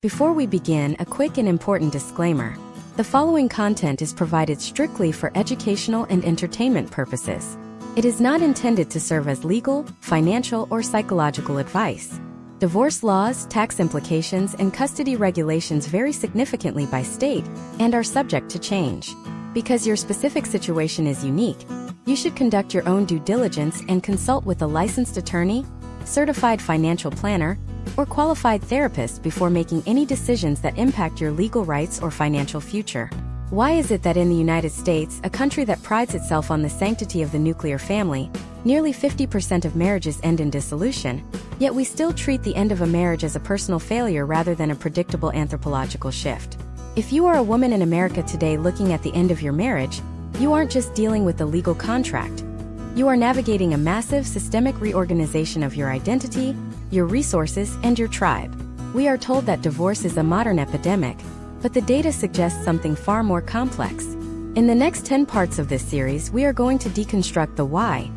Before we begin, a quick and important disclaimer. The following content is provided strictly for educational and entertainment purposes. It is not intended to serve as legal, financial, or psychological advice. Divorce laws, tax implications, and custody regulations vary significantly by state and are subject to change. Because your specific situation is unique, you should conduct your own due diligence and consult with a licensed attorney, certified financial planner, or qualified therapist before making any decisions that impact your legal rights or financial future. Why is it that in the United States, a country that prides itself on the sanctity of the nuclear family, nearly 50% of marriages end in dissolution, yet we still treat the end of a marriage as a personal failure rather than a predictable anthropological shift? If you are a woman in America today looking at the end of your marriage, you aren't just dealing with a legal contract. You are navigating a massive systemic reorganization of your identity, your resources, and your tribe. We are told that divorce is a modern epidemic, but the data suggests something far more complex. In the next 10 parts of this series, we are going to deconstruct the why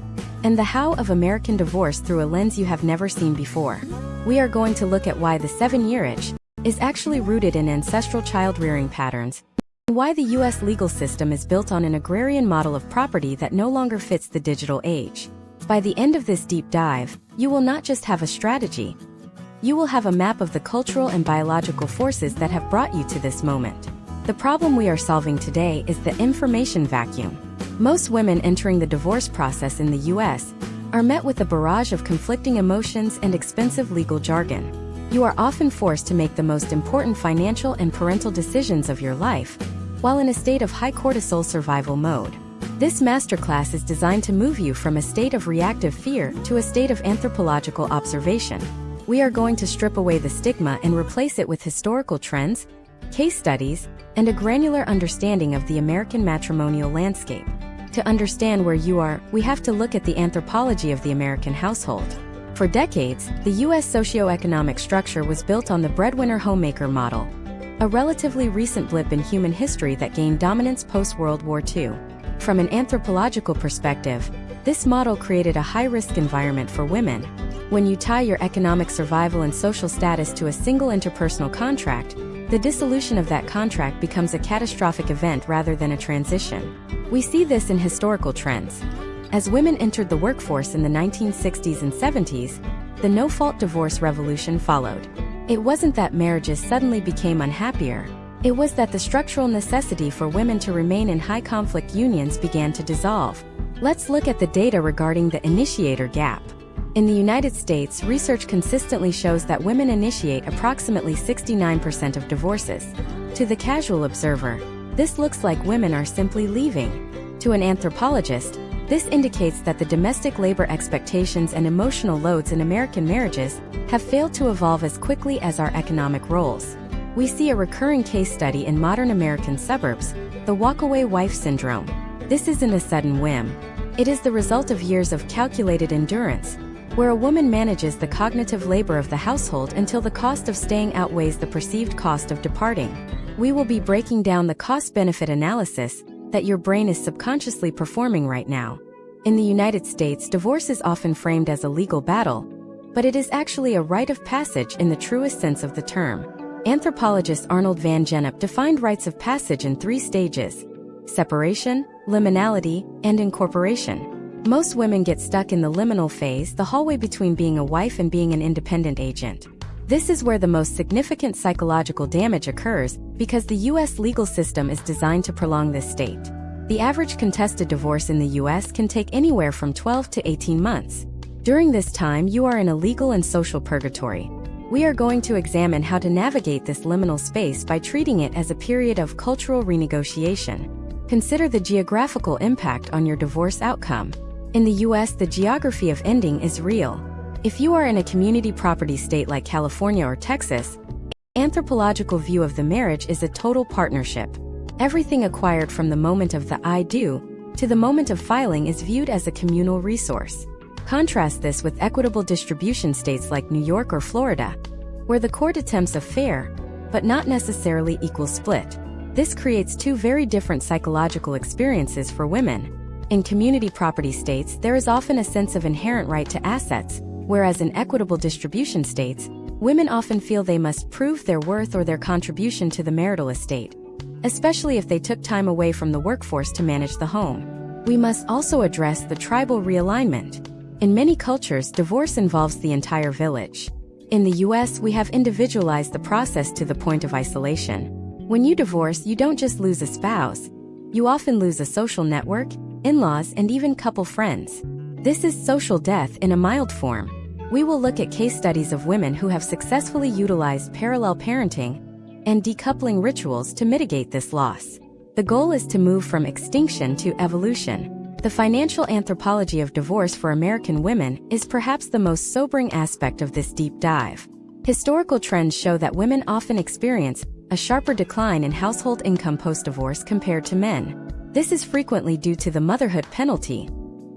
and the how of American divorce through a lens you have never seen before. We are going to look at why the 7-year itch is actually rooted in ancestral child-rearing patterns, and why the U.S. legal system is built on an agrarian model of property that no longer fits the digital age. By the end of this deep dive, you will not just have a strategy. You will have a map of the cultural and biological forces that have brought you to this moment. The problem we are solving today is the information vacuum. Most women entering the divorce process in the U.S. are met with a barrage of conflicting emotions and expensive legal jargon. You are often forced to make the most important financial and parental decisions of your life, while in a state of high cortisol survival mode. This masterclass is designed to move you from a state of reactive fear to a state of anthropological observation. We are going to strip away the stigma and replace it with historical trends, case studies, and a granular understanding of the American matrimonial landscape. To understand where you are, we have to look at the anthropology of the American household. For decades, the U.S. socioeconomic structure was built on the breadwinner homemaker model, a relatively recent blip in human history that gained dominance post-World War II. From an anthropological perspective, this model created a high-risk environment for women. When you tie your economic survival and social status to a single interpersonal contract, the dissolution of that contract becomes a catastrophic event rather than a transition. We see this in historical trends. As women entered the workforce in the 1960s and 70s, the no-fault divorce revolution followed. It wasn't that marriages suddenly became unhappier. It was that the structural necessity for women to remain in high-conflict unions began to dissolve. Let's look at the data regarding the initiator gap. In the United States, research consistently shows that women initiate approximately 69% of divorces. To the casual observer, this looks like women are simply leaving. To an anthropologist, this indicates that the domestic labor expectations and emotional loads in American marriages have failed to evolve as quickly as our economic roles. We see a recurring case study in modern American suburbs, the walkaway wife syndrome. This isn't a sudden whim. It is the result of years of calculated endurance, where a woman manages the cognitive labor of the household until the cost of staying outweighs the perceived cost of departing. We will be breaking down the cost-benefit analysis that your brain is subconsciously performing right now. In the United States, divorce is often framed as a legal battle, but it is actually a rite of passage in the truest sense of the term. Anthropologist Arnold van Gennep defined rites of passage in 3 stages: separation, liminality, and incorporation. Most women get stuck in the liminal phase, the hallway between being a wife and being an independent agent. This is where the most significant psychological damage occurs because the U.S. legal system is designed to prolong this state. The average contested divorce in the U.S. can take anywhere from 12 to 18 months. During this time, you are in a legal and social purgatory. We are going to examine how to navigate this liminal space by treating it as a period of cultural renegotiation. Consider the geographical impact on your divorce outcome. In the U.S., the geography of ending is real. If you are in a community property state like California or Texas, the anthropological view of the marriage is a total partnership. Everything acquired from the moment of the I do to the moment of filing is viewed as a communal resource. Contrast this with equitable distribution states like New York or Florida, where the court attempts a fair, but not necessarily equal split. This creates 2 very different psychological experiences for women. In community property states, there is often a sense of inherent right to assets, whereas in equitable distribution states, Women often feel they must prove their worth or their contribution to the marital estate, especially if they took time away from the workforce to manage the home. We must also address the tribal realignment. In many cultures, divorce involves the entire village. In the US, we have individualized the process to the point of isolation. When you divorce, you don't just lose a spouse. You often lose a social network, in-laws, and even couple friends. This is social death in a mild form. We will look at case studies of women who have successfully utilized parallel parenting and decoupling rituals to mitigate this loss. The goal is to move from extinction to evolution. The financial anthropology of divorce for American women is perhaps the most sobering aspect of this deep dive. Historical trends show that women often experience a sharper decline in household income post-divorce compared to men. This is frequently due to the motherhood penalty,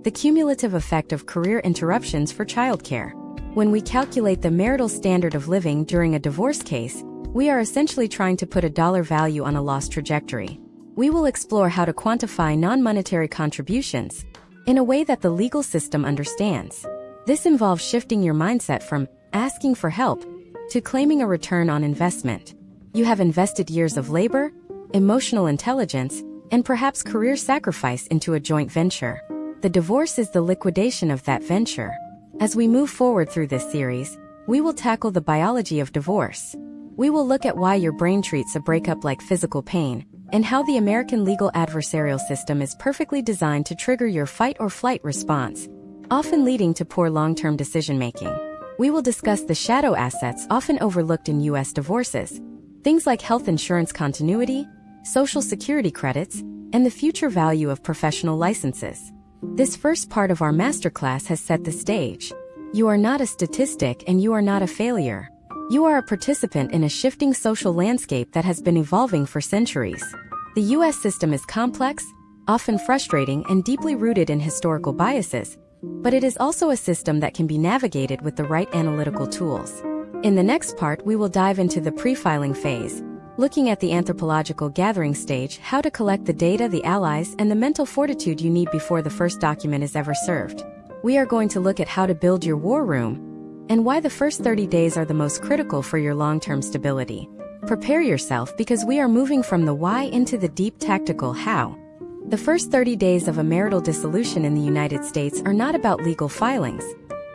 the cumulative effect of career interruptions for childcare. When we calculate the marital standard of living during a divorce case, we are essentially trying to put a dollar value on a loss trajectory. We will explore how to quantify non-monetary contributions in a way that the legal system understands. This involves shifting your mindset from asking for help to claiming a return on investment. You have invested years of labor, emotional intelligence, and perhaps career sacrifice into a joint venture. The divorce is the liquidation of that venture. As we move forward through this series, we will tackle the biology of divorce. We will look at why your brain treats a breakup like physical pain, and how the American legal adversarial system is perfectly designed to trigger your fight or flight response, often leading to poor long-term decision-making. We will discuss the shadow assets often overlooked in U.S. divorces, things like health insurance continuity, Social Security credits, and the future value of professional licenses. This first part of our masterclass has set the stage. You are not a statistic and you are not a failure. You are a participant in a shifting social landscape that has been evolving for centuries. The U.S. system is complex, often frustrating, and deeply rooted in historical biases, but it is also a system that can be navigated with the right analytical tools. In the next part, we will dive into the pre-filing phase, looking at the anthropological gathering stage, how to collect the data, the allies, and the mental fortitude you need before the first document is ever served. We are going to look at how to build your war room, and why the first 30 days are the most critical for your long-term stability. Prepare yourself because we are moving from the why into the deep tactical how. The first 30 days of a marital dissolution in the United States are not about legal filings.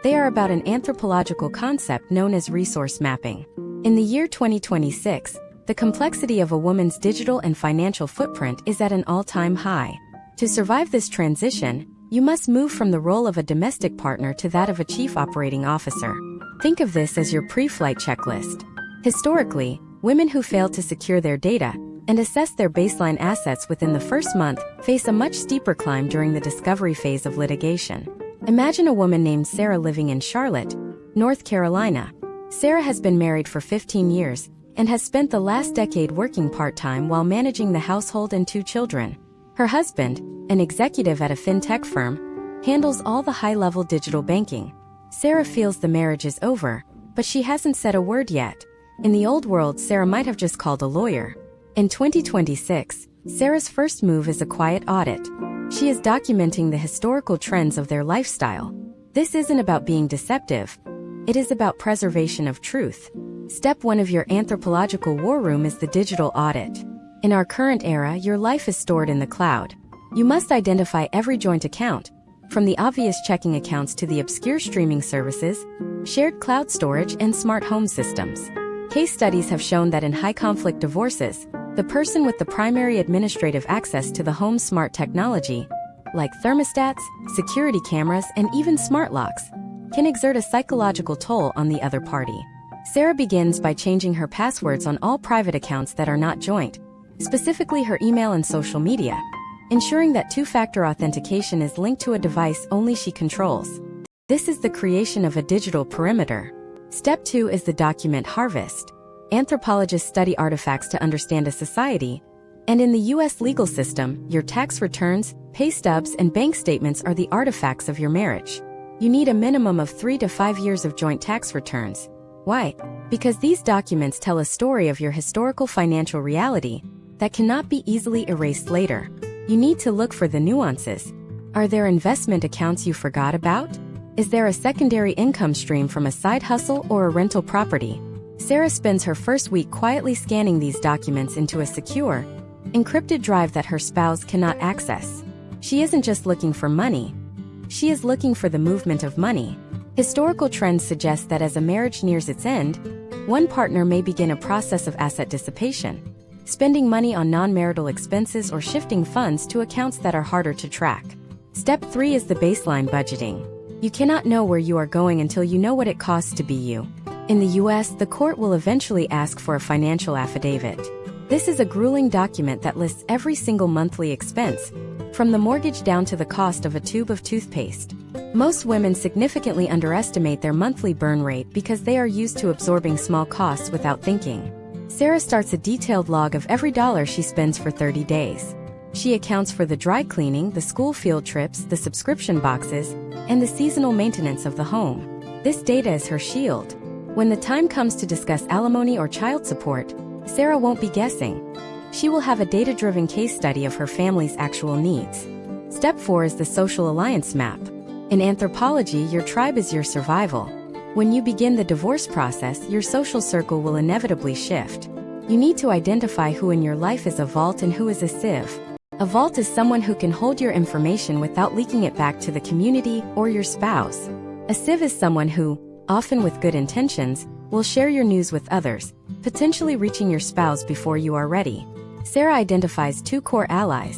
They are about an anthropological concept known as resource mapping. In the year 2026, the complexity of a woman's digital and financial footprint is at an all-time high. To survive this transition, you must move from the role of a domestic partner to that of a chief operating officer. Think of this as your pre-flight checklist. Historically, women who fail to secure their data and assess their baseline assets within the first month face a much steeper climb during the discovery phase of litigation. Imagine a woman named Sarah living in Charlotte, North Carolina. Sarah has been married for 15 years and has spent the last decade working part-time while managing the household and 2 children. Her husband, an executive at a fintech firm, handles all the high-level digital banking. Sarah feels the marriage is over, but she hasn't said a word yet. In the old world, Sarah might have just called a lawyer. In 2026, Sarah's first move is a quiet audit. She is documenting the historical trends of their lifestyle. This isn't about being deceptive. It is about preservation of truth. Step 1 of your anthropological war room is the digital audit. In our current era, your life is stored in the cloud. You must identify every joint account, from the obvious checking accounts to the obscure streaming services, shared cloud storage, and smart home systems. Case studies have shown that in high-conflict divorces, the person with the primary administrative access to the home's smart technology, like thermostats, security cameras, and even smart locks, can exert a psychological toll on the other party. Sarah begins by changing her passwords on all private accounts that are not joint, specifically her email and social media, ensuring that 2-factor authentication is linked to a device only she controls. This is the creation of a digital perimeter. Step 2 is the document harvest. Anthropologists study artifacts to understand a society, and in the U.S. legal system, your tax returns, pay stubs, and bank statements are the artifacts of your marriage. You need a minimum of 3 to 5 years of joint tax returns. Why? Because these documents tell a story of your historical financial reality that cannot be easily erased later. You need to look for the nuances. Are there investment accounts you forgot about? Is there a secondary income stream from a side hustle or a rental property? Sarah spends her first week quietly scanning these documents into a secure, encrypted drive that her spouse cannot access. She isn't just looking for money. She is looking for the movement of money. Historical trends suggest that as a marriage nears its end, one partner may begin a process of asset dissipation, spending money on non-marital expenses or shifting funds to accounts that are harder to track. Step 3 is the baseline budgeting. You cannot know where you are going until you know what it costs to be you. In the US, the court will eventually ask for a financial affidavit. This is a grueling document that lists every single monthly expense, from the mortgage down to the cost of a tube of toothpaste. Most women significantly underestimate their monthly burn rate because they are used to absorbing small costs without thinking. Sarah starts a detailed log of every dollar she spends for 30 days. She accounts for the dry cleaning, the school field trips, the subscription boxes, and the seasonal maintenance of the home. This data is her shield. When the time comes to discuss alimony or child support, Sarah won't be guessing. She will have a data-driven case study of her family's actual needs. Step 4 is the social alliance map. In anthropology, your tribe is your survival. When you begin the divorce process, your social circle will inevitably shift. You need to identify who in your life is a vault and who is a sieve. A vault is someone who can hold your information without leaking it back to the community or your spouse. A sieve is someone who, often with good intentions, will share your news with others, potentially reaching your spouse before you are ready. Sarah identifies 2 core allies: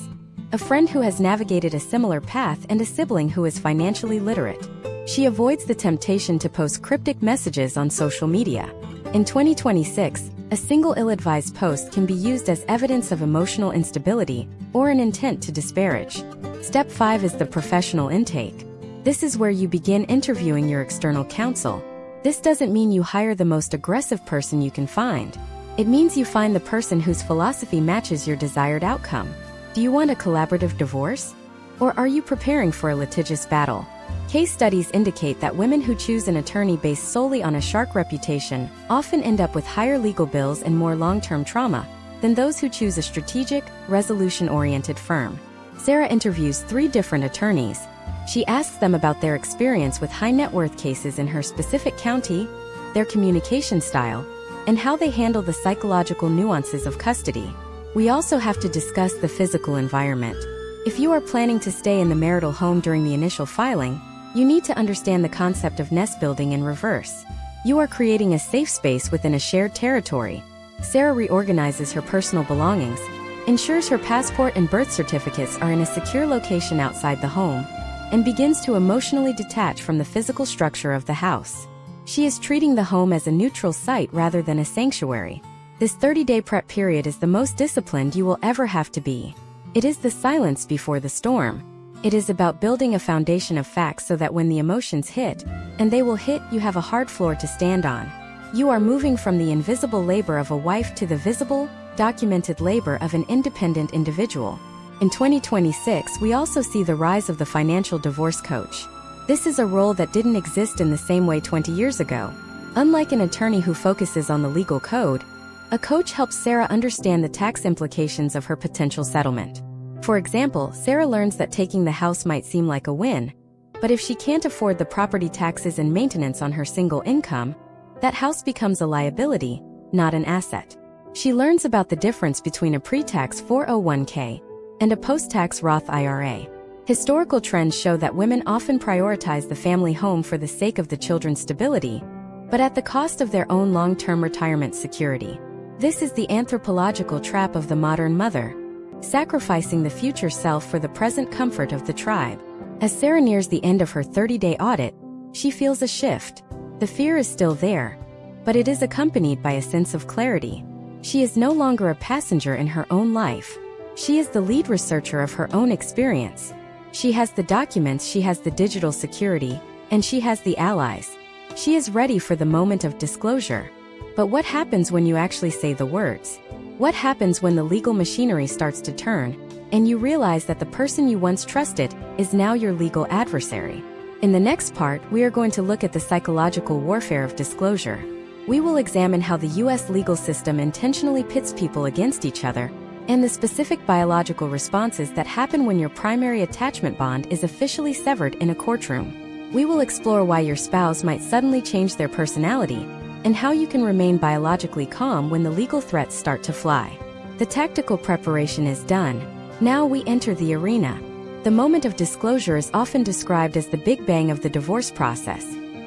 a friend who has navigated a similar path and a sibling who is financially literate. She avoids the temptation to post cryptic messages on social media. In 2026, a single ill-advised post can be used as evidence of emotional instability or an intent to disparage. Step 5 is the professional intake. This is where you begin interviewing your external counsel. This doesn't mean you hire the most aggressive person you can find. It means you find the person whose philosophy matches your desired outcome. Do you want a collaborative divorce? Or are you preparing for a litigious battle? Case studies indicate that women who choose an attorney based solely on a shark reputation often end up with higher legal bills and more long-term trauma than those who choose a strategic, resolution-oriented firm. Sarah interviews 3 different attorneys. She asks them about their experience with high net worth cases in her specific county, their communication style, and how they handle the psychological nuances of custody. We also have to discuss the physical environment. If you are planning to stay in the marital home during the initial filing, you need to understand the concept of nest building in reverse. You are creating a safe space within a shared territory. Sarah reorganizes her personal belongings, ensures her passport and birth certificates are in a secure location outside the home, and begins to emotionally detach from the physical structure of the house. She is treating the home as a neutral site rather than a sanctuary. This 30-day prep period is the most disciplined you will ever have to be. It is the silence before the storm. It is about building a foundation of facts so that when the emotions hit, and they will hit, you have a hard floor to stand on. You are moving from the invisible labor of a wife to the visible, documented labor of an independent individual. In 2026, we also see the rise of the financial divorce coach. This is a role that didn't exist in the same way 20 years ago. Unlike an attorney who focuses on the legal code, a coach helps Sarah understand the tax implications of her potential settlement. For example, Sarah learns that taking the house might seem like a win, but if she can't afford the property taxes and maintenance on her single income, that house becomes a liability, not an asset. She learns about the difference between a pre-tax 401k and a post-tax Roth IRA. Historical trends show that women often prioritize the family home for the sake of the children's stability, but at the cost of their own long-term retirement security. This is the anthropological trap of the modern mother, sacrificing the future self for the present comfort of the tribe. As Sarah nears the end of her 30-day audit, she feels a shift. The fear is still there, but it is accompanied by a sense of clarity. She is no longer a passenger in her own life. She is the lead researcher of her own experience. She has the documents, she has the digital security, and she has the allies. She is ready for the moment of disclosure. But what happens when you actually say the words? What happens when the legal machinery starts to turn, and you realize that the person you once trusted is now your legal adversary? In the next part, we are going to look at the psychological warfare of disclosure. We will examine how the U.S. legal system intentionally pits people against each other, and the specific biological responses that happen when your primary attachment bond is officially severed in a courtroom. We will explore why your spouse might suddenly change their personality and how you can remain biologically calm when the legal threats start to fly. The tactical preparation is done. Now we enter the arena. The moment of disclosure is often described as the Big Bang of the divorce process.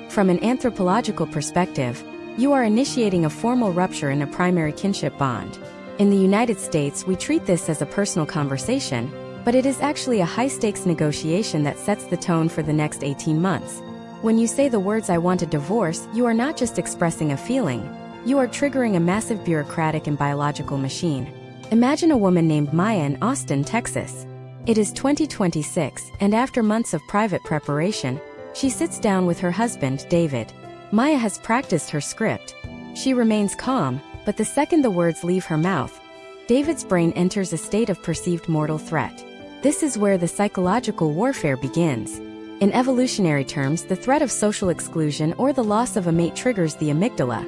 From an anthropological perspective, you are initiating a formal rupture in a primary kinship bond. In the United States, we treat this as a personal conversation, but it is actually a high-stakes negotiation that sets the tone for the next 18 months. When you say the words "I want a divorce," you are not just expressing a feeling. You are triggering a massive bureaucratic and biological machine. Imagine a woman named Maya in Austin, Texas. It is 2026, and after months of private preparation, she sits down with her husband, David. Maya has practiced her script. She remains calm, but the second the words leave her mouth, David's brain enters a state of perceived mortal threat. This is where the psychological warfare begins. In evolutionary terms, the threat of social exclusion or the loss of a mate triggers the amygdala,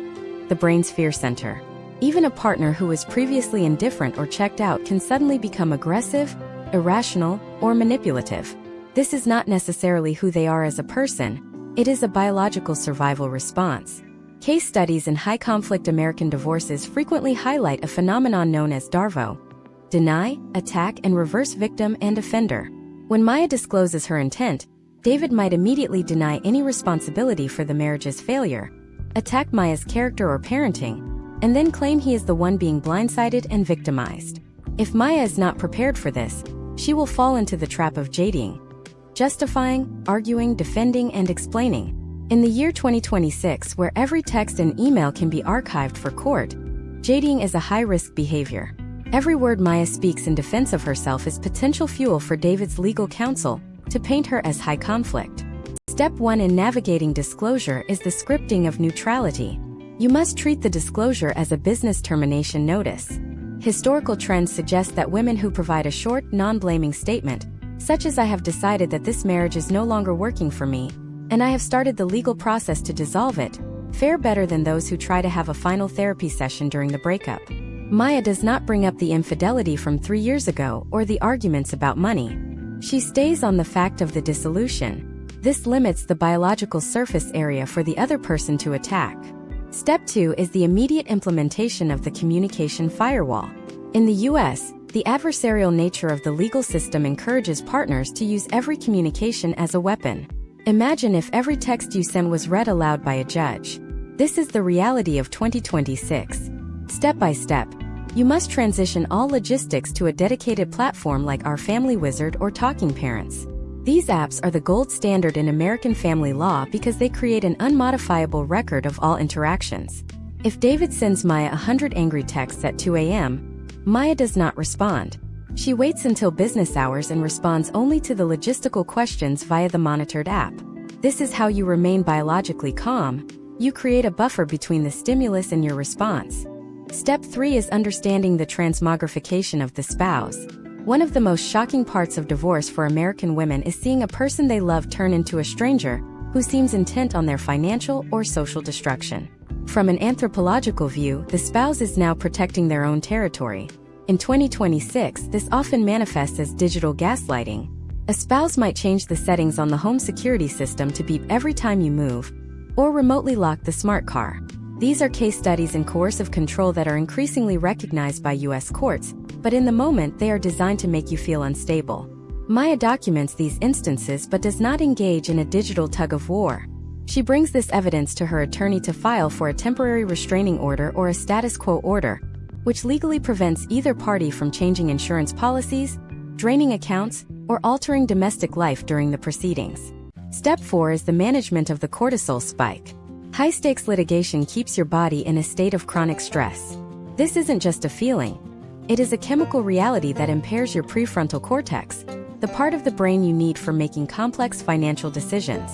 the brain's fear center. Even a partner who was previously indifferent or checked out can suddenly become aggressive, irrational, or manipulative. This is not necessarily who they are as a person. It is a biological survival response. Case studies in high-conflict American divorces frequently highlight a phenomenon known as DARVO: deny, attack, and reverse victim and offender. When Maya discloses her intent, David might immediately deny any responsibility for the marriage's failure, attack Maya's character or parenting, and then claim he is the one being blindsided and victimized. If Maya is not prepared for this, she will fall into the trap of jading, justifying, arguing, defending, and explaining. In the year 2026, where every text and email can be archived for court, jading is a high-risk behavior. Every word Maya speaks in defense of herself is potential fuel for David's legal counsel to paint her as high conflict. Step 1 in navigating disclosure is the scripting of neutrality. You must treat the disclosure as a business termination notice. Historical trends suggest that women who provide a short, non-blaming statement, such as "I have decided that this marriage is no longer working for me, and I have started the legal process to dissolve it," fare better than those who try to have a final therapy session during the breakup. Maya does not bring up the infidelity from 3 years ago or the arguments about money. She stays on the fact of the dissolution. This limits the biological surface area for the other person to attack. Step 2 is the immediate implementation of the communication firewall. In the U.S., the adversarial nature of the legal system encourages partners to use every communication as a weapon. Imagine if every text you sent was read aloud by a judge. This is the reality of 2026. Step by step, you must transition all logistics to a dedicated platform like Our Family Wizard or Talking Parents. These apps are the gold standard in American family law because they create an unmodifiable record of all interactions. If David sends Maya 100 angry texts at 2 a.m., Maya does not respond. She waits until business hours and responds only to the logistical questions via the monitored app. This is how you remain biologically calm. You create a buffer between the stimulus and your response. Step 3 is understanding the transmogrification of the spouse. One of the most shocking parts of divorce for American women is seeing a person they love turn into a stranger who seems intent on their financial or social destruction. From an anthropological view, the spouse is now protecting their own territory. In 2026, this often manifests as digital gaslighting. A spouse might change the settings on the home security system to beep every time you move, or remotely lock the smart car. These are case studies in coercive control that are increasingly recognized by U.S. courts, but in the moment they are designed to make you feel unstable. Maya documents these instances but does not engage in a digital tug-of-war. She brings this evidence to her attorney to file for a temporary restraining order or a status quo order, which legally prevents either party from changing insurance policies, draining accounts, or altering domestic life during the proceedings. Step 4 is the management of the cortisol spike. High-stakes litigation keeps your body in a state of chronic stress. This isn't just a feeling. It is a chemical reality that impairs your prefrontal cortex, the part of the brain you need for making complex financial decisions.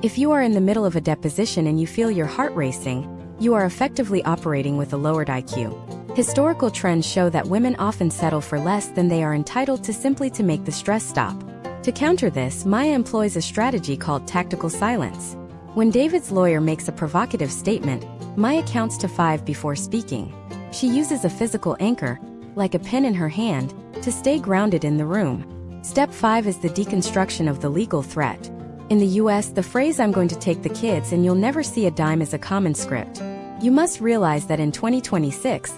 If you are in the middle of a deposition and you feel your heart racing, you are effectively operating with a lowered IQ. Historical trends show that women often settle for less than they are entitled to simply to make the stress stop. To counter this, Maya employs a strategy called tactical silence. When David's lawyer makes a provocative statement, Maya counts to 5 before speaking. She uses a physical anchor, like a pen in her hand, to stay grounded in the room. Step 5 is the deconstruction of the legal threat. In the US, the phrase "I'm going to take the kids and you'll never see a dime" is a common script. You must realize that in 2026,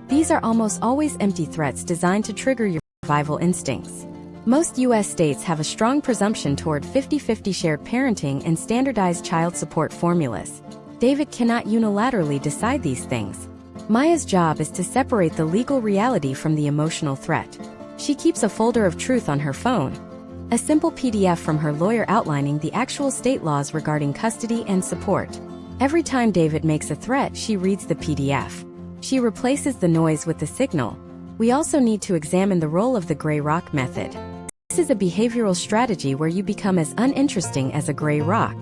these are almost always empty threats designed to trigger your survival instincts. Most US states have a strong presumption toward 50-50 shared parenting and standardized child support formulas. David cannot unilaterally decide these things. Maya's job is to separate the legal reality from the emotional threat. She keeps a folder of truth on her phone, a simple PDF from her lawyer outlining the actual state laws regarding custody and support. Every time David makes a threat, she reads the PDF. She replaces the noise with the signal. We also need to examine the role of the gray rock method. This is a behavioral strategy where you become as uninteresting as a gray rock.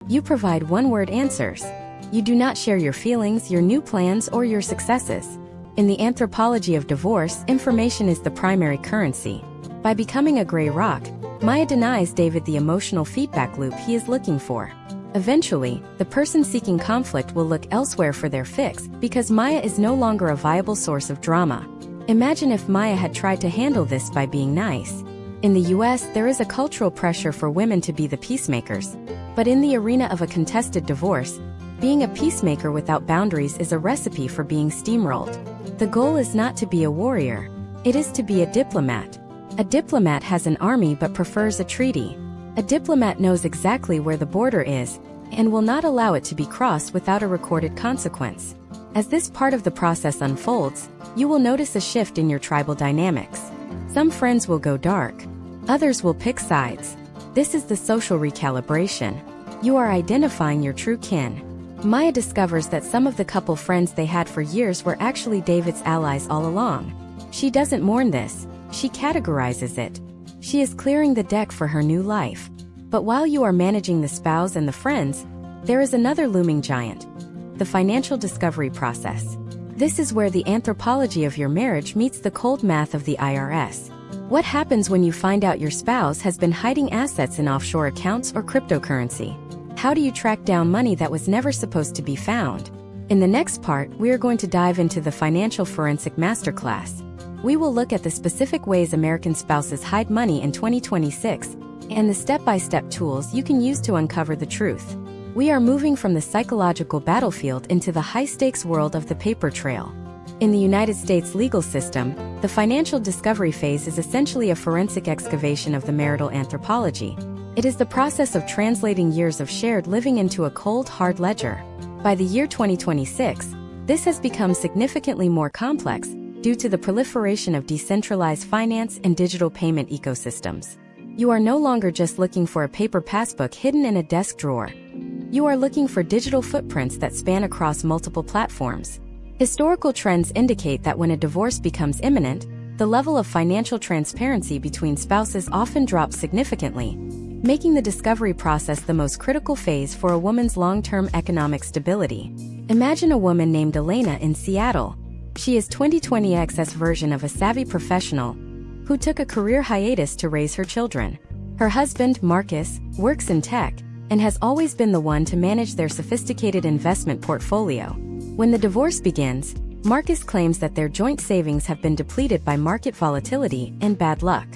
You provide one-word answers. You do not share your feelings, your new plans, or your successes. In the anthropology of divorce, information is the primary currency. By becoming a gray rock, Maya denies David the emotional feedback loop he is looking for. Eventually, the person seeking conflict will look elsewhere for their fix because Maya is no longer a viable source of drama. Imagine if Maya had tried to handle this by being nice. In the US, there is a cultural pressure for women to be the peacemakers. But in the arena of a contested divorce, being a peacemaker without boundaries is a recipe for being steamrolled. The goal is not to be a warrior. It is to be a diplomat. A diplomat has an army but prefers a treaty. A diplomat knows exactly where the border is and will not allow it to be crossed without a recorded consequence. As this part of the process unfolds, you will notice a shift in your tribal dynamics. Some friends will go dark. Others will pick sides. This is the social recalibration. You are identifying your true kin. Maya discovers that some of the couple friends they had for years were actually David's allies all along. She doesn't mourn this. She categorizes it. She is clearing the deck for her new life. But while you are managing the spouse and the friends, there is another looming giant: the financial discovery process. This is where the anthropology of your marriage meets the cold math of the IRS. What happens when you find out your spouse has been hiding assets in offshore accounts or cryptocurrency? How do you track down money that was never supposed to be found? In the next part, we are going to dive into the financial forensic masterclass. We will look at the specific ways American spouses hide money in 2026 and the step-by-step tools you can use to uncover the truth. We are moving from the psychological battlefield into the high-stakes world of the paper trail. In the United States legal system, the financial discovery phase is essentially a forensic excavation of the marital anthropology. It is the process of translating years of shared living into a cold, hard ledger. By the year 2026, this has become significantly more complex due to the proliferation of decentralized finance and digital payment ecosystems. You are no longer just looking for a paper passbook hidden in a desk drawer. You are looking for digital footprints that span across multiple platforms. Historical trends indicate that when a divorce becomes imminent, the level of financial transparency between spouses often drops significantly, making the discovery process the most critical phase for a woman's long-term economic stability. Imagine a woman named Elena in Seattle. She is 2020's version of a savvy professional who took a career hiatus to raise her children. Her husband, Marcus, works in tech and has always been the one to manage their sophisticated investment portfolio. When the divorce begins, Marcus claims that their joint savings have been depleted by market volatility and bad luck.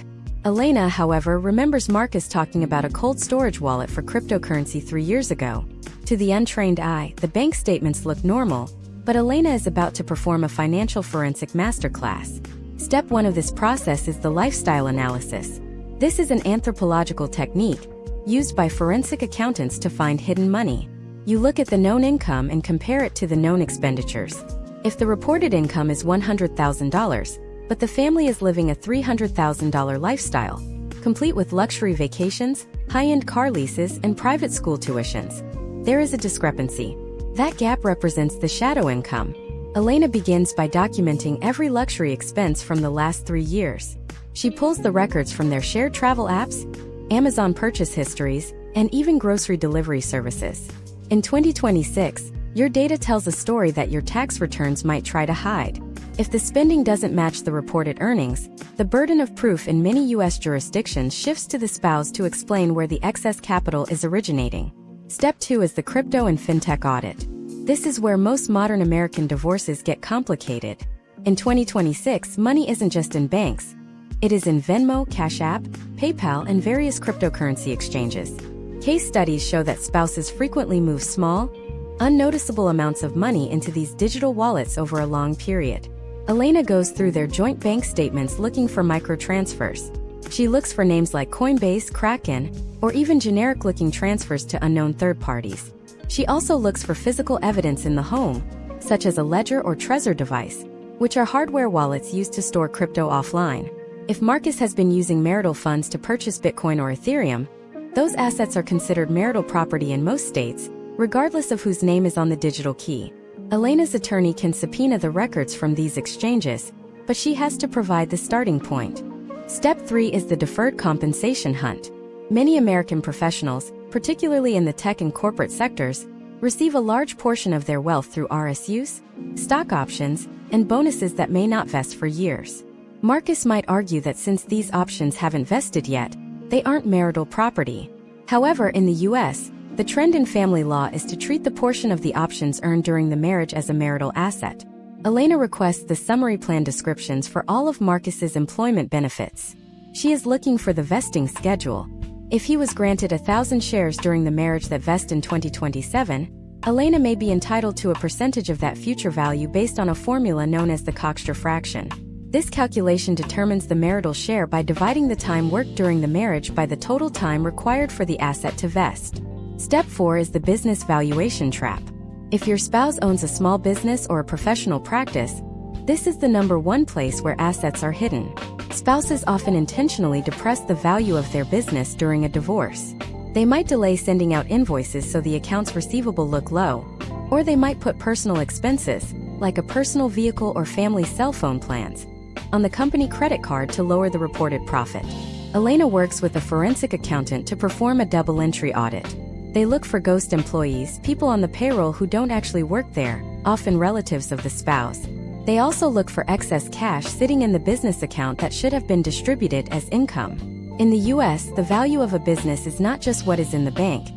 Elena, however, remembers Marcus talking about a cold storage wallet for cryptocurrency 3 years ago. To the untrained eye, the bank statements look normal, but Elena is about to perform a financial forensic masterclass. Step 1 of this process is the lifestyle analysis. This is an anthropological technique used by forensic accountants to find hidden money. You look at the known income and compare it to the known expenditures. If the reported income is $100,000, but the family is living a $300,000 lifestyle, complete with luxury vacations, high-end car leases, and private school tuitions, there is a discrepancy. That gap represents the shadow income. Elena begins by documenting every luxury expense from the last 3 years. She pulls the records from their shared travel apps, Amazon purchase histories, and even grocery delivery services. In 2026, your data tells a story that your tax returns might try to hide. If the spending doesn't match the reported earnings, the burden of proof in many U.S. jurisdictions shifts to the spouse to explain where the excess capital is originating. Step 2 is the crypto and fintech audit. This is where most modern American divorces get complicated. In 2026, money isn't just in banks. It is in Venmo, Cash App, PayPal, and various cryptocurrency exchanges. Case studies show that spouses frequently move small, unnoticeable amounts of money into these digital wallets over a long period. Elena goes through their joint bank statements looking for microtransfers. She looks for names like Coinbase, Kraken, or even generic-looking transfers to unknown third parties. She also looks for physical evidence in the home, such as a ledger or Trezor device, which are hardware wallets used to store crypto offline. If Marcus has been using marital funds to purchase Bitcoin or Ethereum, those assets are considered marital property in most states, regardless of whose name is on the digital key. Elena's attorney can subpoena the records from these exchanges, but she has to provide the starting point. Step 3 is the deferred compensation hunt. Many American professionals, particularly in the tech and corporate sectors, receive a large portion of their wealth through RSUs, stock options, and bonuses that may not vest for years. Marcus might argue that since these options haven't vested yet, they aren't marital property. However, in the US, the trend in family law is to treat the portion of the options earned during the marriage as a marital asset. Elena requests the summary plan descriptions for all of Marcus's employment benefits. She is looking for the vesting schedule. If he was granted 1,000 shares during the marriage that vest in 2027, Elena may be entitled to a percentage of that future value based on a formula known as the Coxeter fraction. This calculation determines the marital share by dividing the time worked during the marriage by the total time required for the asset to vest. Step 4 is the business valuation trap. If your spouse owns a small business or a professional practice, this is the number one place where assets are hidden. Spouses often intentionally depress the value of their business during a divorce. They might delay sending out invoices so the accounts receivable look low, or they might put personal expenses, like a personal vehicle or family cell phone plans, on the company credit card to lower the reported profit. Elena works with a forensic accountant to perform a double entry audit. They look for ghost employees, people on the payroll who don't actually work there, often relatives of the spouse. They also look for excess cash sitting in the business account that should have been distributed as income. In the US, the value of a business is not just what is in the bank.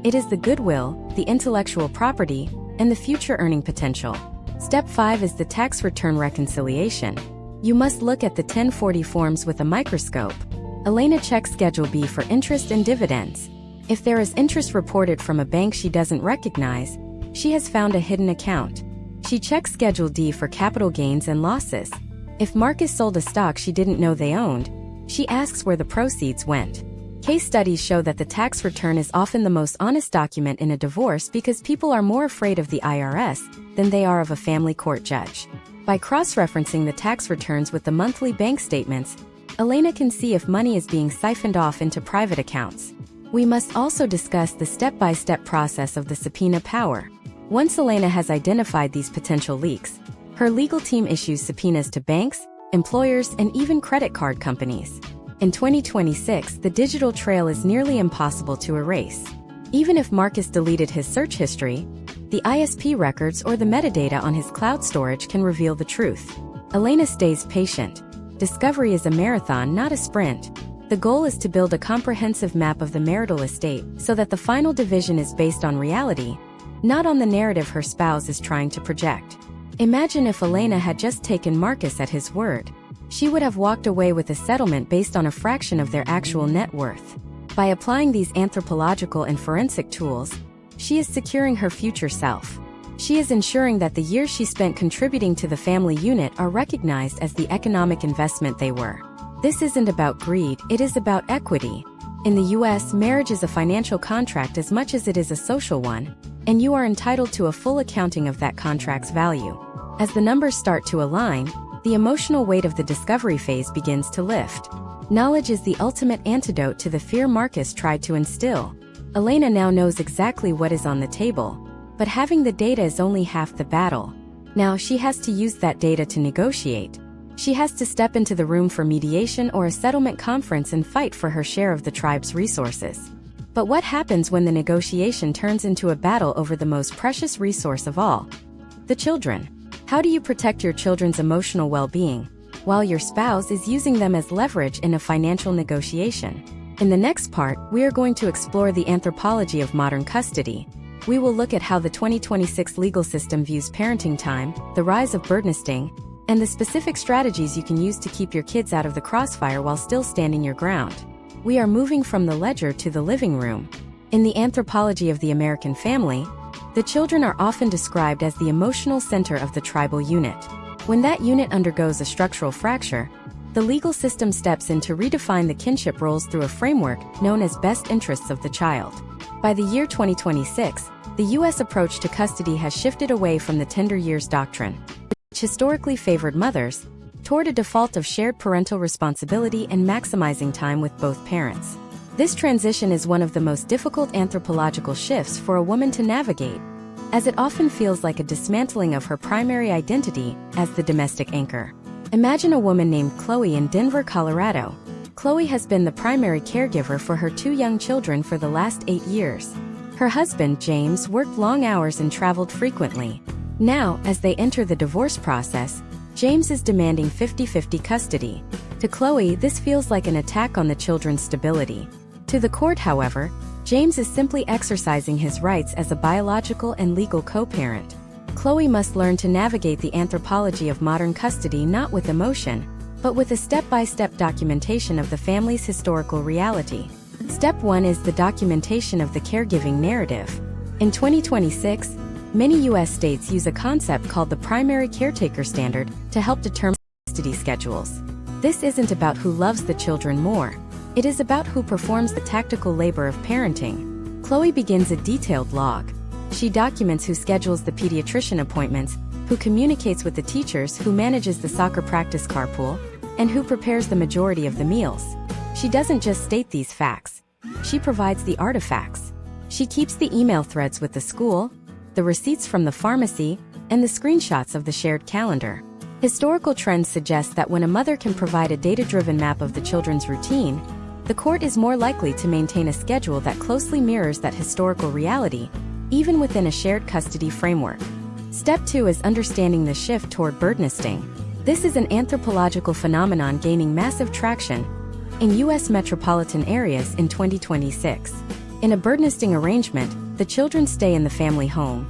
It is the goodwill, the intellectual property, and the future earning potential. Step 5 is the tax return reconciliation. You must look at the 1040 forms with a microscope. Elena checks Schedule B for interest and dividends. If there is interest reported from a bank she doesn't recognize, she has found a hidden account. She checks Schedule D for capital gains and losses. If Marcus sold a stock she didn't know they owned, she asks where the proceeds went. Case studies show that the tax return is often the most honest document in a divorce because people are more afraid of the IRS than they are of a family court judge. By cross-referencing the tax returns with the monthly bank statements, Elena can see if money is being siphoned off into private accounts. We must also discuss the step-by-step process of the subpoena power. Once Elena has identified these potential leaks, her legal team issues subpoenas to banks, employers, and even credit card companies. In 2026, the digital trail is nearly impossible to erase. Even if Marcus deleted his search history, the ISP records or the metadata on his cloud storage can reveal the truth. Elena stays patient. Discovery is a marathon, not a sprint. The goal is to build a comprehensive map of the marital estate so that the final division is based on reality, not on the narrative her spouse is trying to project. Imagine if Elena had just taken Marcus at his word. She would have walked away with a settlement based on a fraction of their actual net worth. By applying these anthropological and forensic tools, she is securing her future self. She is ensuring that the years she spent contributing to the family unit are recognized as the economic investment they were. This isn't about greed, it is about equity. In the US, marriage is a financial contract as much as it is a social one, and you are entitled to a full accounting of that contract's value. As the numbers start to align, the emotional weight of the discovery phase begins to lift. Knowledge is the ultimate antidote to the fear Marcus tried to instill. Elena now knows exactly what is on the table, but having the data is only half the battle. Now she has to use that data to negotiate. She has to step into the room for mediation or a settlement conference and fight for her share of the tribe's resources. But what happens when the negotiation turns into a battle over the most precious resource of all? The children. How do you protect your children's emotional well-being, while your spouse is using them as leverage in a financial negotiation? In the next part, we are going to explore the anthropology of modern custody. We will look at how the 2026 legal system views parenting time, the rise of birdnesting, and the specific strategies you can use to keep your kids out of the crossfire while still standing your ground. We are moving from the ledger to the living room. In the Anthropology of the American Family, the children are often described as the emotional center of the tribal unit. When that unit undergoes a structural fracture, the legal system steps in to redefine the kinship roles through a framework known as best interests of the child. By the year 2026, the U.S. approach to custody has shifted away from the tender years doctrine, which historically favored mothers, toward a default of shared parental responsibility and maximizing time with both parents. This transition is one of the most difficult anthropological shifts for a woman to navigate, as it often feels like a dismantling of her primary identity as the domestic anchor. Imagine a woman named Chloe in Denver, Colorado. Chloe has been the primary caregiver for her 2 young children for the last 8 years. Her husband, James, worked long hours and traveled frequently. Now, as they enter the divorce process, James is demanding 50-50 custody. To Chloe, this feels like an attack on the children's stability. To the court, however, James is simply exercising his rights as a biological and legal co-parent. Chloe must learn to navigate the anthropology of modern custody not with emotion, but with a step-by-step documentation of the family's historical reality. Step 1 is the documentation of the caregiving narrative. In 2026, many U.S. states use a concept called the primary caretaker standard to help determine custody schedules. This isn't about who loves the children more. It is about who performs the tactical labor of parenting. Chloe begins a detailed log. She documents who schedules the pediatrician appointments, who communicates with the teachers, who manages the soccer practice carpool, and who prepares the majority of the meals. She doesn't just state these facts. She provides the artifacts. She keeps the email threads with the school, the receipts from the pharmacy, and the screenshots of the shared calendar. Historical trends suggest that when a mother can provide a data-driven map of the children's routine, the court is more likely to maintain a schedule that closely mirrors that historical reality, even within a shared custody framework. Step 2 is understanding the shift toward birdnesting. This is an anthropological phenomenon gaining massive traction in U.S. metropolitan areas in 2026. In a birdnesting arrangement, the children stay in the family home,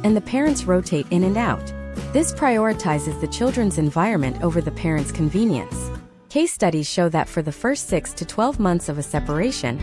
and the parents rotate in and out. This prioritizes the children's environment over the parents' convenience. Case studies show that for the first 6 to 12 months of a separation,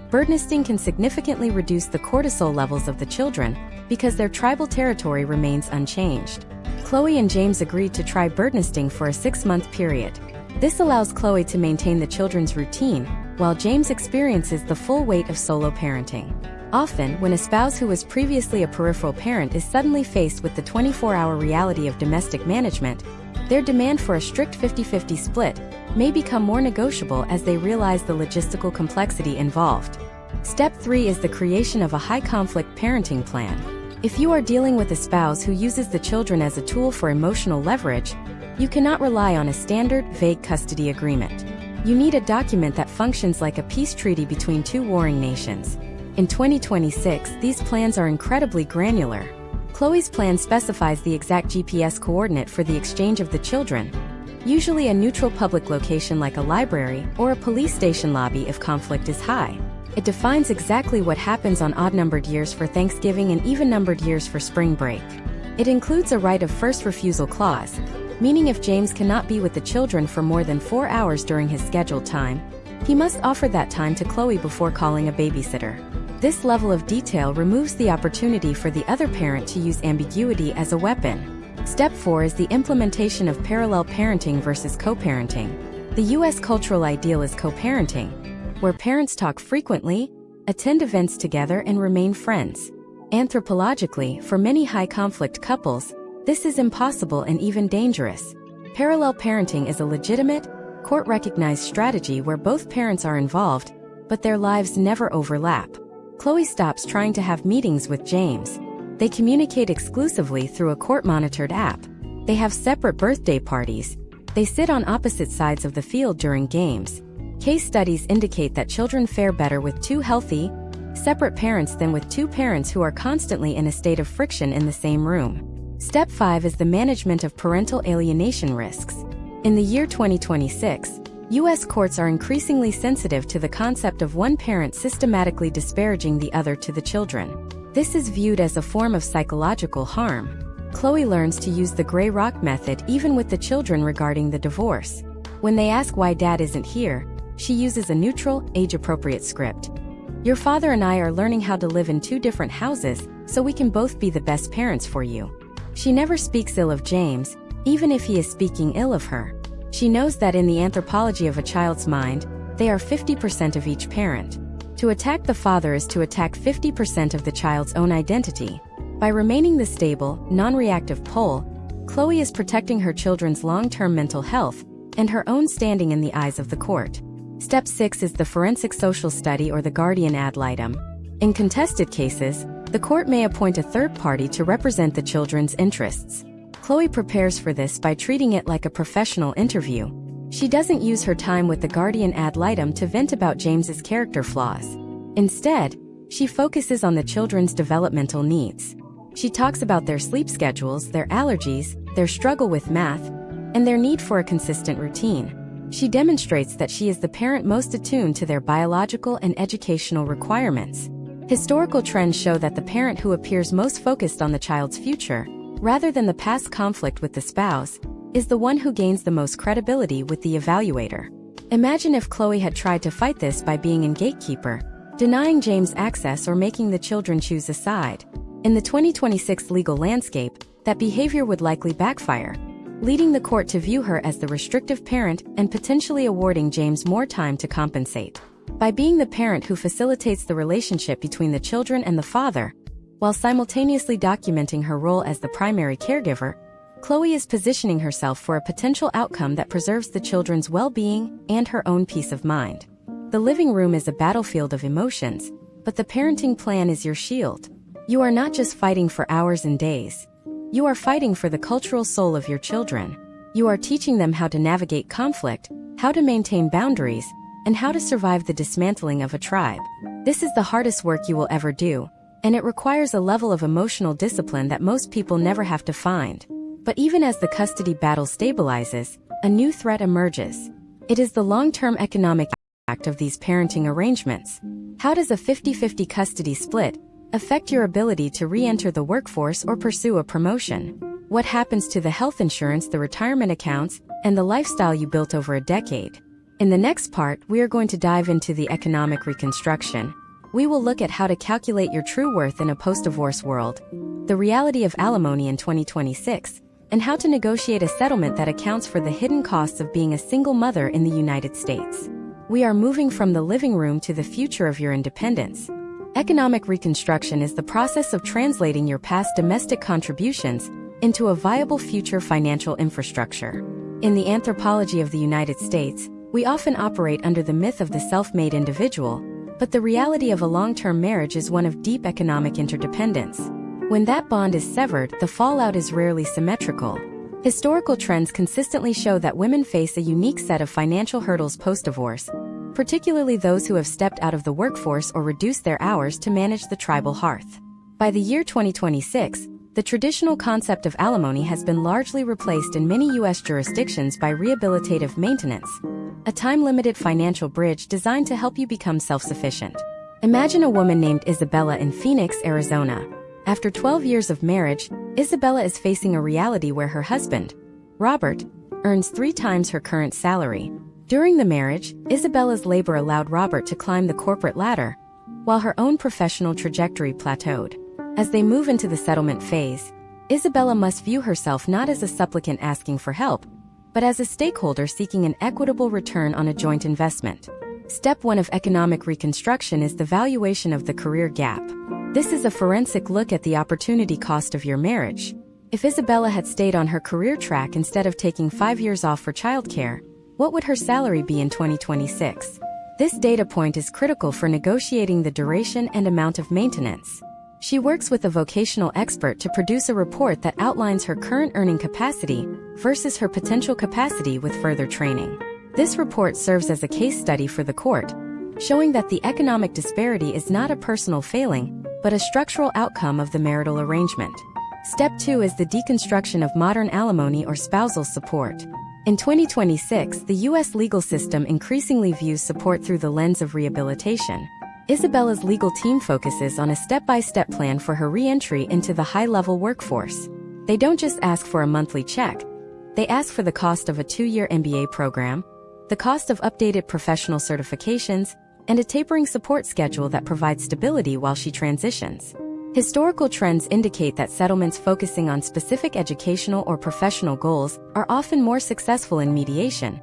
birdnesting can significantly reduce the cortisol levels of the children because their tribal territory remains unchanged. Chloe and James agreed to try birdnesting for a 6-month period. This allows Chloe to maintain the children's routine, while James experiences the full weight of solo parenting. Often, when a spouse who was previously a peripheral parent is suddenly faced with the 24-hour reality of domestic management, their demand for a strict 50-50 split may become more negotiable as they realize the logistical complexity involved. Step 3 is the creation of a high-conflict parenting plan. If you are dealing with a spouse who uses the children as a tool for emotional leverage, you cannot rely on a standard, vague custody agreement. You need a document that functions like a peace treaty between 2 warring nations. In 2026, these plans are incredibly granular. Chloe's plan specifies the exact GPS coordinate for the exchange of the children, usually a neutral public location like a library or a police station lobby if conflict is high. It defines exactly what happens on odd-numbered years for Thanksgiving and even-numbered years for spring break. It includes a right of first refusal clause, meaning if James cannot be with the children for more than 4 hours during his scheduled time, he must offer that time to Chloe before calling a babysitter. This level of detail removes the opportunity for the other parent to use ambiguity as a weapon. Step 4 is the implementation of parallel parenting versus co-parenting. The U.S. cultural ideal is co-parenting, where parents talk frequently, attend events together, and remain friends. Anthropologically, for many high-conflict couples, this is impossible and even dangerous. Parallel parenting is a legitimate, court-recognized strategy where both parents are involved, but their lives never overlap. Chloe stops trying to have meetings with James. They communicate exclusively through a court-monitored app. They have separate birthday parties. They sit on opposite sides of the field during games. Case studies indicate that children fare better with 2 healthy, separate parents than with 2 parents who are constantly in a state of friction in the same room. Step 5 is the management of parental alienation risks. In the year 2026, U.S. courts are increasingly sensitive to the concept of one parent systematically disparaging the other to the children. This is viewed as a form of psychological harm. Chloe learns to use the gray rock method even with the children regarding the divorce. When they ask why dad isn't here, she uses a neutral, age-appropriate script. Your father and I are learning how to live in two different houses so we can both be the best parents for you. She never speaks ill of James, even if he is speaking ill of her. She knows that in the anthropology of a child's mind, they are 50% of each parent. To attack the father is to attack 50% of the child's own identity. By remaining the stable, non-reactive pole, Chloe is protecting her children's long-term mental health and her own standing in the eyes of the court. Step 6 is the forensic social study or the guardian ad litem. In contested cases, the court may appoint a third party to represent the children's interests. Chloe prepares for this by treating it like a professional interview. She doesn't use her time with the guardian ad litem to vent about James's character flaws. Instead, she focuses on the children's developmental needs. She talks about their sleep schedules, their allergies, their struggle with math, and their need for a consistent routine. She demonstrates that she is the parent most attuned to their biological and educational requirements. Historical trends show that the parent who appears most focused on the child's future, rather than the past conflict with the spouse, is the one who gains the most credibility with the evaluator. Imagine if Chloe had tried to fight this by being a gatekeeper, denying James access or making the children choose a side. In the 2026 legal landscape, that behavior would likely backfire, leading the court to view her as the restrictive parent and potentially awarding James more time to compensate. By being the parent who facilitates the relationship between the children and the father, while simultaneously documenting her role as the primary caregiver, Chloe is positioning herself for a potential outcome that preserves the children's well-being and her own peace of mind. The living room is a battlefield of emotions, but the parenting plan is your shield. You are not just fighting for hours and days. You are fighting for the cultural soul of your children. You are teaching them how to navigate conflict, how to maintain boundaries, and how to survive the dismantling of a tribe. This is the hardest work you will ever do, and it requires a level of emotional discipline that most people never have to find. But even as the custody battle stabilizes, a new threat emerges. It is the long-term economic impact of these parenting arrangements. How does a 50-50 custody split affect your ability to re-enter the workforce or pursue a promotion? What happens to the health insurance, the retirement accounts, and the lifestyle you built over a decade? In the next part, we are going to dive into the economic reconstruction. We will look at how to calculate your true worth in a post-divorce world, the reality of alimony in 2026, and how to negotiate a settlement that accounts for the hidden costs of being a single mother in the United States. We are moving from the living room to the future of your independence. Economic reconstruction is the process of translating your past domestic contributions into a viable future financial infrastructure. In the anthropology of the United States, we often operate under the myth of the self-made individual, but the reality of a long-term marriage is one of deep economic interdependence. When that bond is severed, the fallout is rarely symmetrical. Historical trends consistently show that women face a unique set of financial hurdles post-divorce, particularly those who have stepped out of the workforce or reduced their hours to manage the tribal hearth. By the year 2026, the traditional concept of alimony has been largely replaced in many U.S. jurisdictions by rehabilitative maintenance, a time-limited financial bridge designed to help you become self-sufficient. Imagine a woman named Isabella in Phoenix, Arizona. After 12 years of marriage, Isabella is facing a reality where her husband, Robert, earns 3 times her current salary. During the marriage, Isabella's labor allowed Robert to climb the corporate ladder, while her own professional trajectory plateaued. As they move into the settlement phase, Isabella must view herself not as a supplicant asking for help, but as a stakeholder seeking an equitable return on a joint investment. Step 1 of economic reconstruction is the valuation of the career gap. This is a forensic look at the opportunity cost of your marriage. If Isabella had stayed on her career track instead of taking 5 years off for childcare, what would her salary be in 2026? This data point is critical for negotiating the duration and amount of maintenance. She works with a vocational expert to produce a report that outlines her current earning capacity versus her potential capacity with further training. This report serves as a case study for the court, showing that the economic disparity is not a personal failing, but a structural outcome of the marital arrangement. Step 2 is the deconstruction of modern alimony or spousal support. In 2026, the U.S. legal system increasingly views support through the lens of rehabilitation. Isabella's legal team focuses on a step-by-step plan for her re-entry into the high-level workforce. They don't just ask for a monthly check. They ask for the cost of a 2-year MBA program, the cost of updated professional certifications, and a tapering support schedule that provides stability while she transitions. Historical trends indicate that settlements focusing on specific educational or professional goals are often more successful in mediation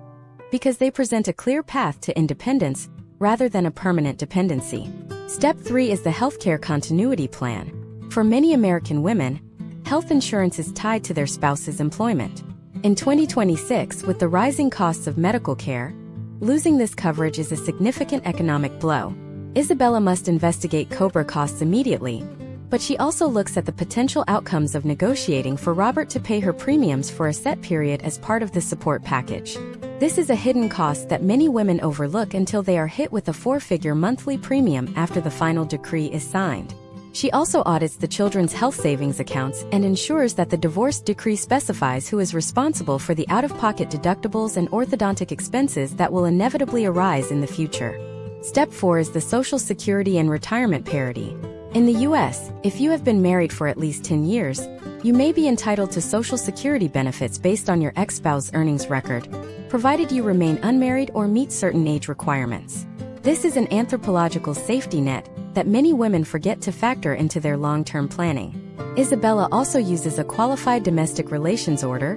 because they present a clear path to independence rather than a permanent dependency. Step 3 is the healthcare continuity plan. For many American women, health insurance is tied to their spouse's employment. In 2026, with the rising costs of medical care, losing this coverage is a significant economic blow. Isabella must investigate COBRA costs immediately, but she also looks at the potential outcomes of negotiating for Robert to pay her premiums for a set period as part of the support package. This is a hidden cost that many women overlook until they are hit with a 4-figure monthly premium after the final decree is signed. She also audits the children's health savings accounts and ensures that the divorce decree specifies who is responsible for the out-of-pocket deductibles and orthodontic expenses that will inevitably arise in the future. Step 4 is the Social Security and retirement parity. In the U.S., if you have been married for at least 10 years, you may be entitled to Social Security benefits based on your ex-spouse's earnings record, provided you remain unmarried or meet certain age requirements. This is an anthropological safety net that many women forget to factor into their long-term planning. Isabella also uses a Qualified Domestic Relations Order,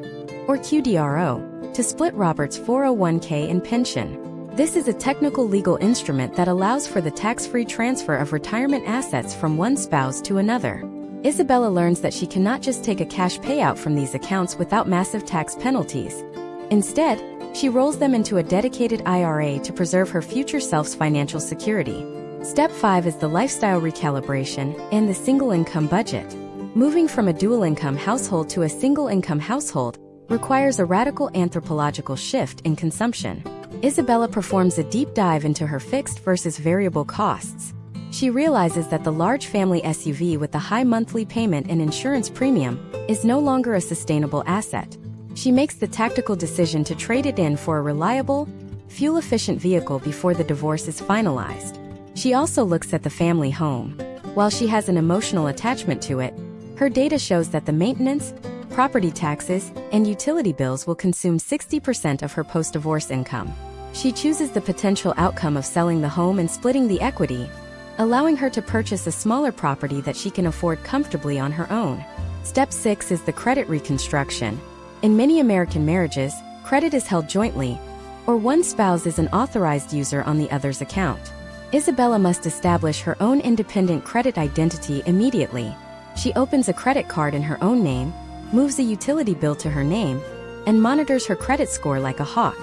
or QDRO, to split Robert's 401k and pension. This is a technical legal instrument that allows for the tax-free transfer of retirement assets from one spouse to another. Isabella learns that she cannot just take a cash payout from these accounts without massive tax penalties. Instead, she rolls them into a dedicated IRA to preserve her future self's financial security. Step 5 is the lifestyle recalibration and the single-income budget. Moving from a dual-income household to a single-income household requires a radical anthropological shift in consumption. Isabella performs a deep dive into her fixed versus variable costs. She realizes that the large family SUV with the high monthly payment and insurance premium is no longer a sustainable asset. She makes the tactical decision to trade it in for a reliable, fuel-efficient vehicle before the divorce is finalized. She also looks at the family home. While she has an emotional attachment to it, her data shows that the maintenance, property taxes, and utility bills will consume 60% of her post-divorce income. She chooses the potential outcome of selling the home and splitting the equity, allowing her to purchase a smaller property that she can afford comfortably on her own. Step 6 is the credit reconstruction. In many American marriages, credit is held jointly, or one spouse is an authorized user on the other's account. Isabella must establish her own independent credit identity immediately. She opens a credit card in her own name, moves a utility bill to her name, and monitors her credit score like a hawk.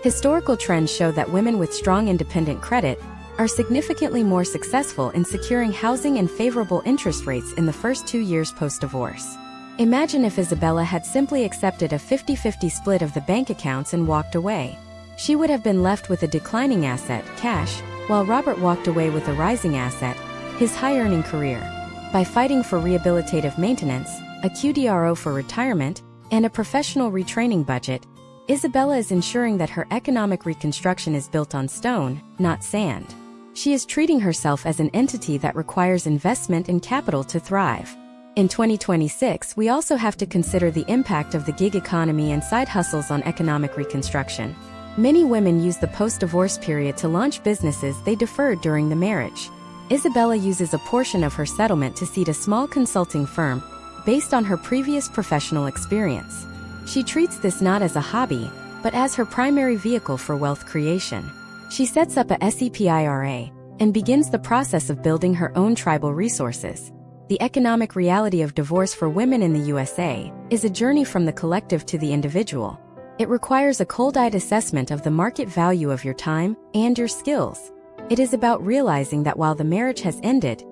Historical trends show that women with strong independent credit are significantly more successful in securing housing and favorable interest rates in the first 2 years post-divorce. Imagine if Isabella had simply accepted a 50-50 split of the bank accounts and walked away. She would have been left with a declining asset, cash, while Robert walked away with a rising asset, his high-earning career. By fighting for rehabilitative maintenance, a QDRO for retirement, and a professional retraining budget, Isabella is ensuring that her economic reconstruction is built on stone, not sand. She is treating herself as an entity that requires investment and capital to thrive. In 2026, we also have to consider the impact of the gig economy and side hustles on economic reconstruction. Many women use the post-divorce period to launch businesses they deferred during the marriage. Isabella uses a portion of her settlement to seed a small consulting firm based on her previous professional experience. She treats this not as a hobby, but as her primary vehicle for wealth creation. She sets up a SEP IRA and begins the process of building her own tribal resources. The economic reality of divorce for women in the USA is a journey from the collective to the individual. It requires a cold-eyed assessment of the market value of your time and your skills. It is about realizing that while the marriage has ended,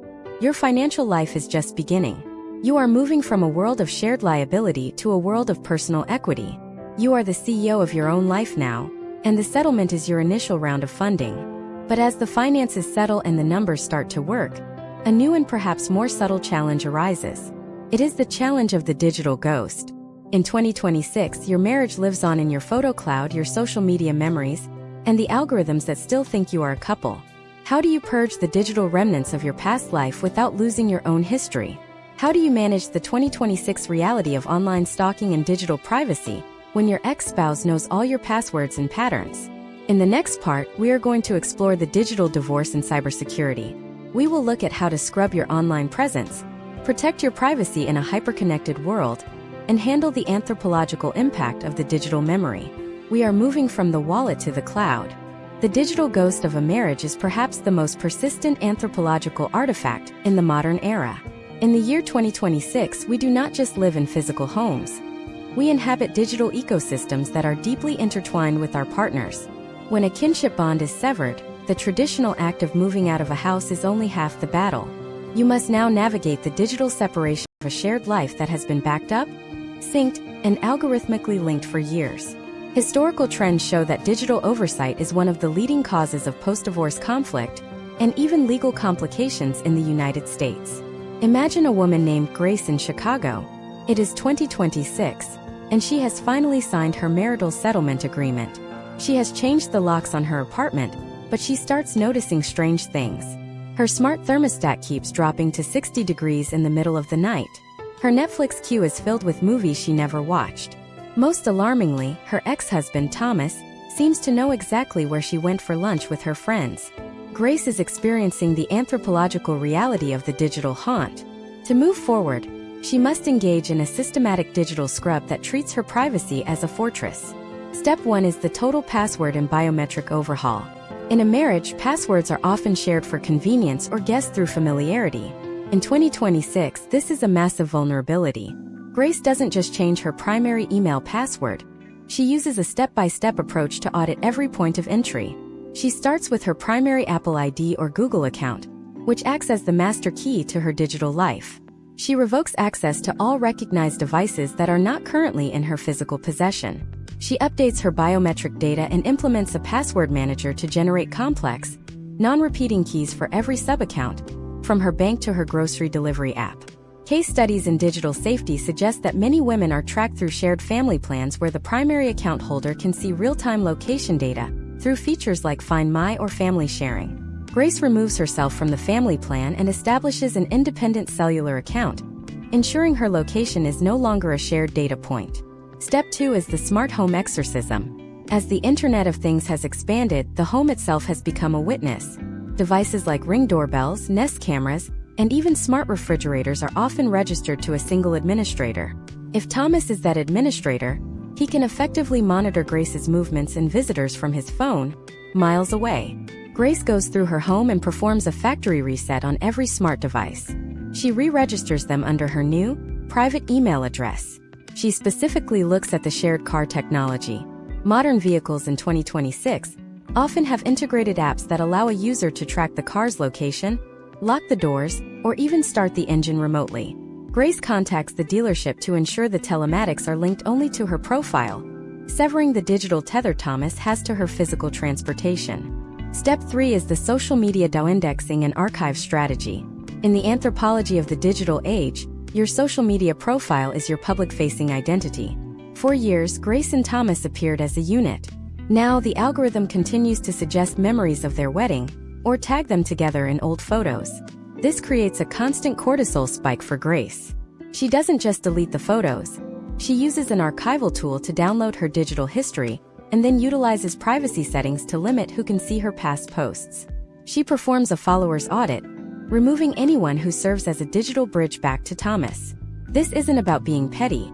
your financial life is just beginning. You are moving from a world of shared liability to a world of personal equity. You are the CEO of your own life now, and the settlement is your initial round of funding. But as the finances settle and the numbers start to work, a new and perhaps more subtle challenge arises. It is the challenge of the digital ghost. In 2026, your marriage lives on in your photo cloud, your social media memories, and the algorithms that still think you are a couple. How do you purge the digital remnants of your past life without losing your own history? How do you manage the 2026 reality of online stalking and digital privacy when your ex-spouse knows all your passwords and patterns? In the next part, we are going to explore the digital divorce and cybersecurity. We will look at how to scrub your online presence, protect your privacy in a hyper-connected world, and handle the anthropological impact of the digital memory. We are moving from the wallet to the cloud. The digital ghost of a marriage is perhaps the most persistent anthropological artifact in the modern era. In the year 2026, we do not just live in physical homes. We inhabit digital ecosystems that are deeply intertwined with our partners. When a kinship bond is severed, the traditional act of moving out of a house is only half the battle. You must now navigate the digital separation of a shared life that has been backed up, synced, and algorithmically linked for years. Historical trends show that digital oversight is one of the leading causes of post-divorce conflict and even legal complications in the United States. Imagine a woman named Grace in Chicago. It is 2026, and she has finally signed her marital settlement agreement. She has changed the locks on her apartment, but she starts noticing strange things. Her smart thermostat keeps dropping to 60 degrees in the middle of the night. Her Netflix queue is filled with movies she never watched. Most alarmingly, her ex-husband, Thomas, seems to know exactly where she went for lunch with her friends. Grace is experiencing the anthropological reality of the digital haunt. To move forward, she must engage in a systematic digital scrub that treats her privacy as a fortress. Step 1 is the total password and biometric overhaul. In a marriage, passwords are often shared for convenience or guessed through familiarity. In 2026, this is a massive vulnerability. Grace doesn't just change her primary email password. She uses a step-by-step approach to audit every point of entry. She starts with her primary Apple ID or Google account, which acts as the master key to her digital life. She revokes access to all recognized devices that are not currently in her physical possession. She updates her biometric data and implements a password manager to generate complex, non-repeating keys for every sub-account, from her bank to her grocery delivery app. Case studies in digital safety suggest that many women are tracked through shared family plans where the primary account holder can see real-time location data through features like Find My or Family Sharing. Grace removes herself from the family plan and establishes an independent cellular account, ensuring her location is no longer a shared data point. Step 2 is the smart home exorcism. As the Internet of Things has expanded, the home itself has become a witness. Devices like Ring doorbells, Nest cameras, and even smart refrigerators are often registered to a single administrator. If Thomas is that administrator, he can effectively monitor Grace's movements and visitors from his phone, miles away. Grace goes through her home and performs a factory reset on every smart device. She re-registers them under her new, private email address. She specifically looks at the shared car technology. Modern vehicles in 2026 often have integrated apps that allow a user to track the car's location, lock the doors, or even start the engine remotely. Grace contacts the dealership to ensure the telematics are linked only to her profile, severing the digital tether Thomas has to her physical transportation. Step 3 is the social media doindexing and archive strategy. In the anthropology of the digital age, your social media profile is your public-facing identity. For years, Grace and Thomas appeared as a unit. Now, the algorithm continues to suggest memories of their wedding, or tag them together in old photos. This creates a constant cortisol spike for Grace. She doesn't just delete the photos. She uses an archival tool to download her digital history, and then utilizes privacy settings to limit who can see her past posts. She performs a follower's audit, removing anyone who serves as a digital bridge back to Thomas. This isn't about being petty.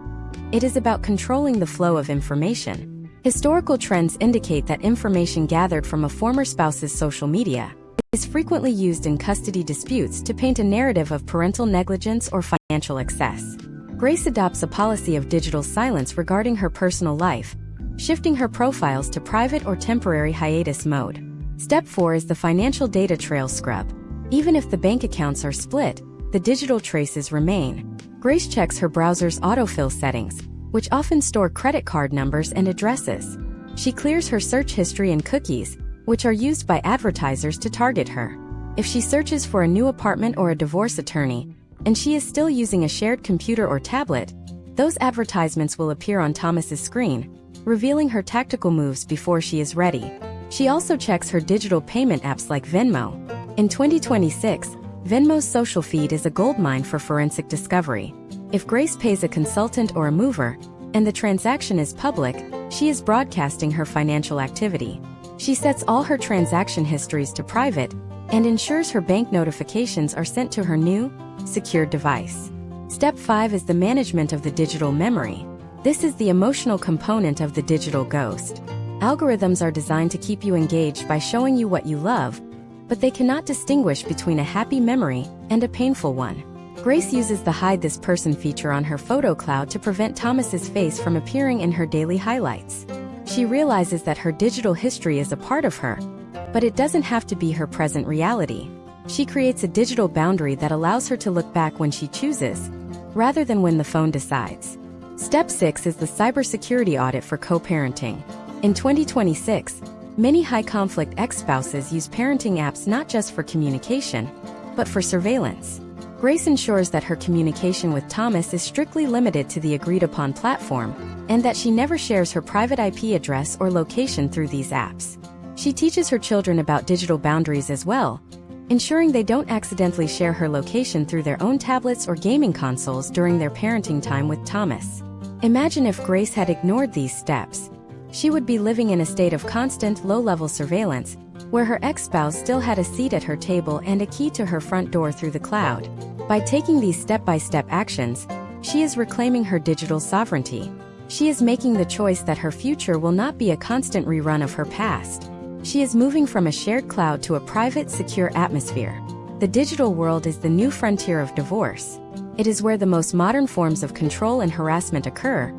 It is about controlling the flow of information. Historical trends indicate that information gathered from a former spouse's social media is frequently used in custody disputes to paint a narrative of parental negligence or financial excess. Grace adopts a policy of digital silence regarding her personal life, shifting her profiles to private or temporary hiatus mode. Step 4 is the financial data trail scrub. Even if the bank accounts are split, the digital traces remain. Grace checks her browser's autofill settings, which often store credit card numbers and addresses. She clears her search history and cookies, which are used by advertisers to target her. If she searches for a new apartment or a divorce attorney, and she is still using a shared computer or tablet, those advertisements will appear on Thomas's screen, revealing her tactical moves before she is ready. She also checks her digital payment apps like Venmo. In 2026, Venmo's social feed is a goldmine for forensic discovery. If Grace pays a consultant or a mover, and the transaction is public, she is broadcasting her financial activity. She sets all her transaction histories to private and ensures her bank notifications are sent to her new, secured device. Step 5 is the management of the digital memory. This is the emotional component of the digital ghost. Algorithms are designed to keep you engaged by showing you what you love, but they cannot distinguish between a happy memory and a painful one. Grace uses the Hide This Person feature on her photo cloud to prevent Thomas's face from appearing in her daily highlights. She realizes that her digital history is a part of her, but it doesn't have to be her present reality. She creates a digital boundary that allows her to look back when she chooses, rather than when the phone decides. Step 6 is the cybersecurity audit for co-parenting. In 2026, many high-conflict ex-spouses use parenting apps not just for communication, but for surveillance. Grace ensures that her communication with Thomas is strictly limited to the agreed-upon platform, and that she never shares her private IP address or location through these apps. She teaches her children about digital boundaries as well, ensuring they don't accidentally share her location through their own tablets or gaming consoles during their parenting time with Thomas. Imagine if Grace had ignored these steps. She would be living in a state of constant low-level surveillance, where her ex-spouse still had a seat at her table and a key to her front door through the cloud. By taking these step-by-step actions, she is reclaiming her digital sovereignty. She is making the choice that her future will not be a constant rerun of her past. She is moving from a shared cloud to a private, secure atmosphere. The digital world is the new frontier of divorce. It is where the most modern forms of control and harassment occur,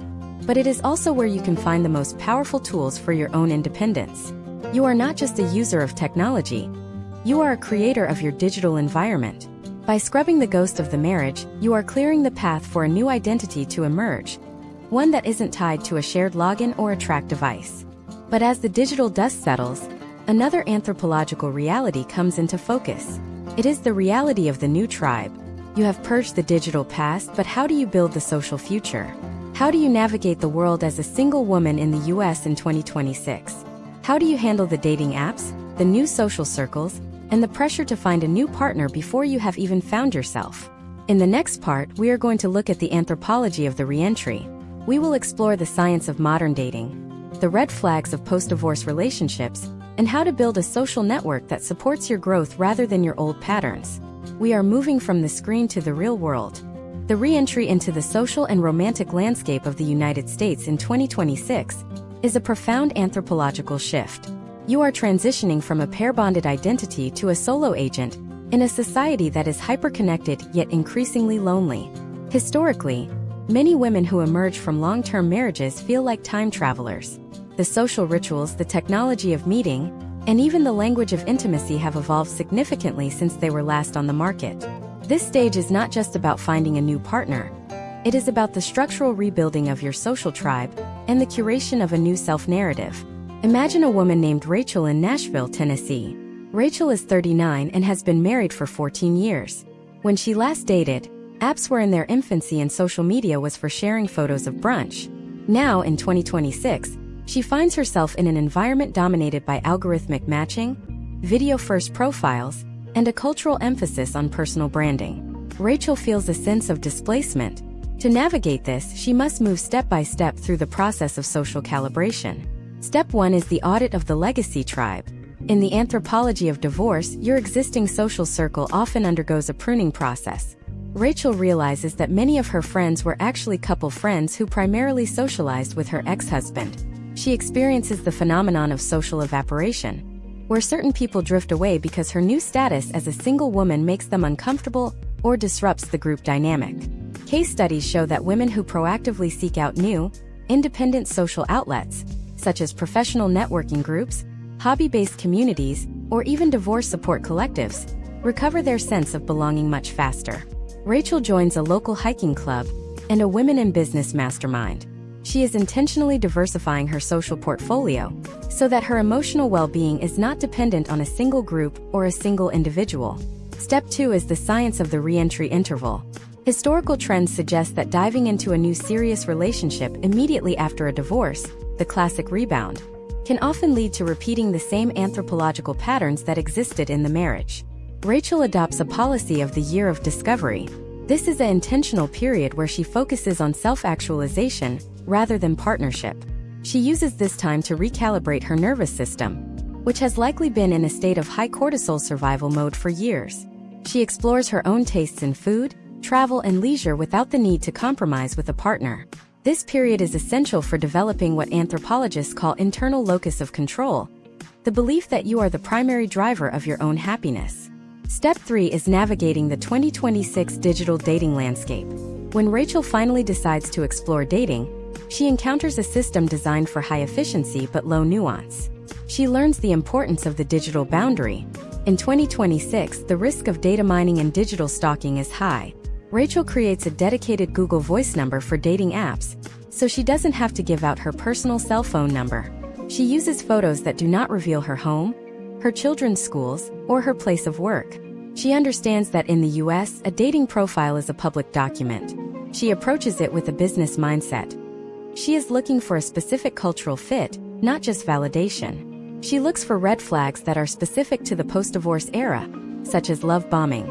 but it is also where you can find the most powerful tools for your own independence. You are not just a user of technology. You are a creator of your digital environment. By scrubbing the ghost of the marriage, you are clearing the path for a new identity to emerge, one that isn't tied to a shared login or a track device. But as the digital dust settles, another anthropological reality comes into focus. It is the reality of the new tribe. You have purged the digital past, but how do you build the social future? How do you navigate the world as a single woman in the US in 2026? How do you handle the dating apps, the new social circles, and the pressure to find a new partner before you have even found yourself? In the next part, we are going to look at the anthropology of the reentry. We will explore the science of modern dating, the red flags of post-divorce relationships, and how to build a social network that supports your growth rather than your old patterns. We are moving from the screen to the real world. The reentry into the social and romantic landscape of the United States in 2026 is a profound anthropological shift. You are transitioning from a pair-bonded identity to a solo agent in a society that is hyper-connected yet increasingly lonely. Historically, many women who emerge from long-term marriages feel like time travelers. The social rituals, the technology of meeting, and even the language of intimacy have evolved significantly since they were last on the market. This stage is not just about finding a new partner. It is about the structural rebuilding of your social tribe and the curation of a new self-narrative. Imagine a woman named Rachel in Nashville, Tennessee. Rachel is 39 and has been married for 14 years. When she last dated, apps were in their infancy and social media was for sharing photos of brunch. Now, in 2026, she finds herself in an environment dominated by algorithmic matching, video-first profiles, and a cultural emphasis on personal branding. Rachel feels a sense of displacement. To navigate this, she must move step by step through the process of social calibration. Step 1 is the audit of the legacy tribe. In the anthropology of divorce, your existing social circle often undergoes a pruning process. Rachel realizes that many of her friends were actually couple friends who primarily socialized with her ex-husband. She experiences the phenomenon of social evaporation, where certain people drift away because her new status as a single woman makes them uncomfortable or disrupts the group dynamic. Case studies show that women who proactively seek out new, independent social outlets, such as professional networking groups, hobby-based communities, or even divorce support collectives, recover their sense of belonging much faster. Rachel joins a local hiking club and a women in business mastermind. She is intentionally diversifying her social portfolio so that her emotional well-being is not dependent on a single group or a single individual. Step 2 is the science of the reentry interval. Historical trends suggest that diving into a new serious relationship immediately after a divorce, the classic rebound, can often lead to repeating the same anthropological patterns that existed in the marriage. Rachel adopts a policy of the year of discovery. This is an intentional period where she focuses on self-actualization rather than partnership. She uses this time to recalibrate her nervous system, which has likely been in a state of high cortisol survival mode for years. She explores her own tastes in food, travel, and leisure without the need to compromise with a partner. This period is essential for developing what anthropologists call internal locus of control, the belief that you are the primary driver of your own happiness. Step 3 is navigating the 2026 digital dating landscape. When Rachel finally decides to explore dating, she encounters a system designed for high efficiency but low nuance. She learns the importance of the digital boundary. In 2026, the risk of data mining and digital stalking is high. Rachel creates a dedicated Google Voice number for dating apps, so she doesn't have to give out her personal cell phone number. She uses photos that do not reveal her home, her children's schools, or her place of work. She understands that in the US, a dating profile is a public document. She approaches it with a business mindset. She is looking for a specific cultural fit, not just validation. She looks for red flags that are specific to the post-divorce era, such as love bombing,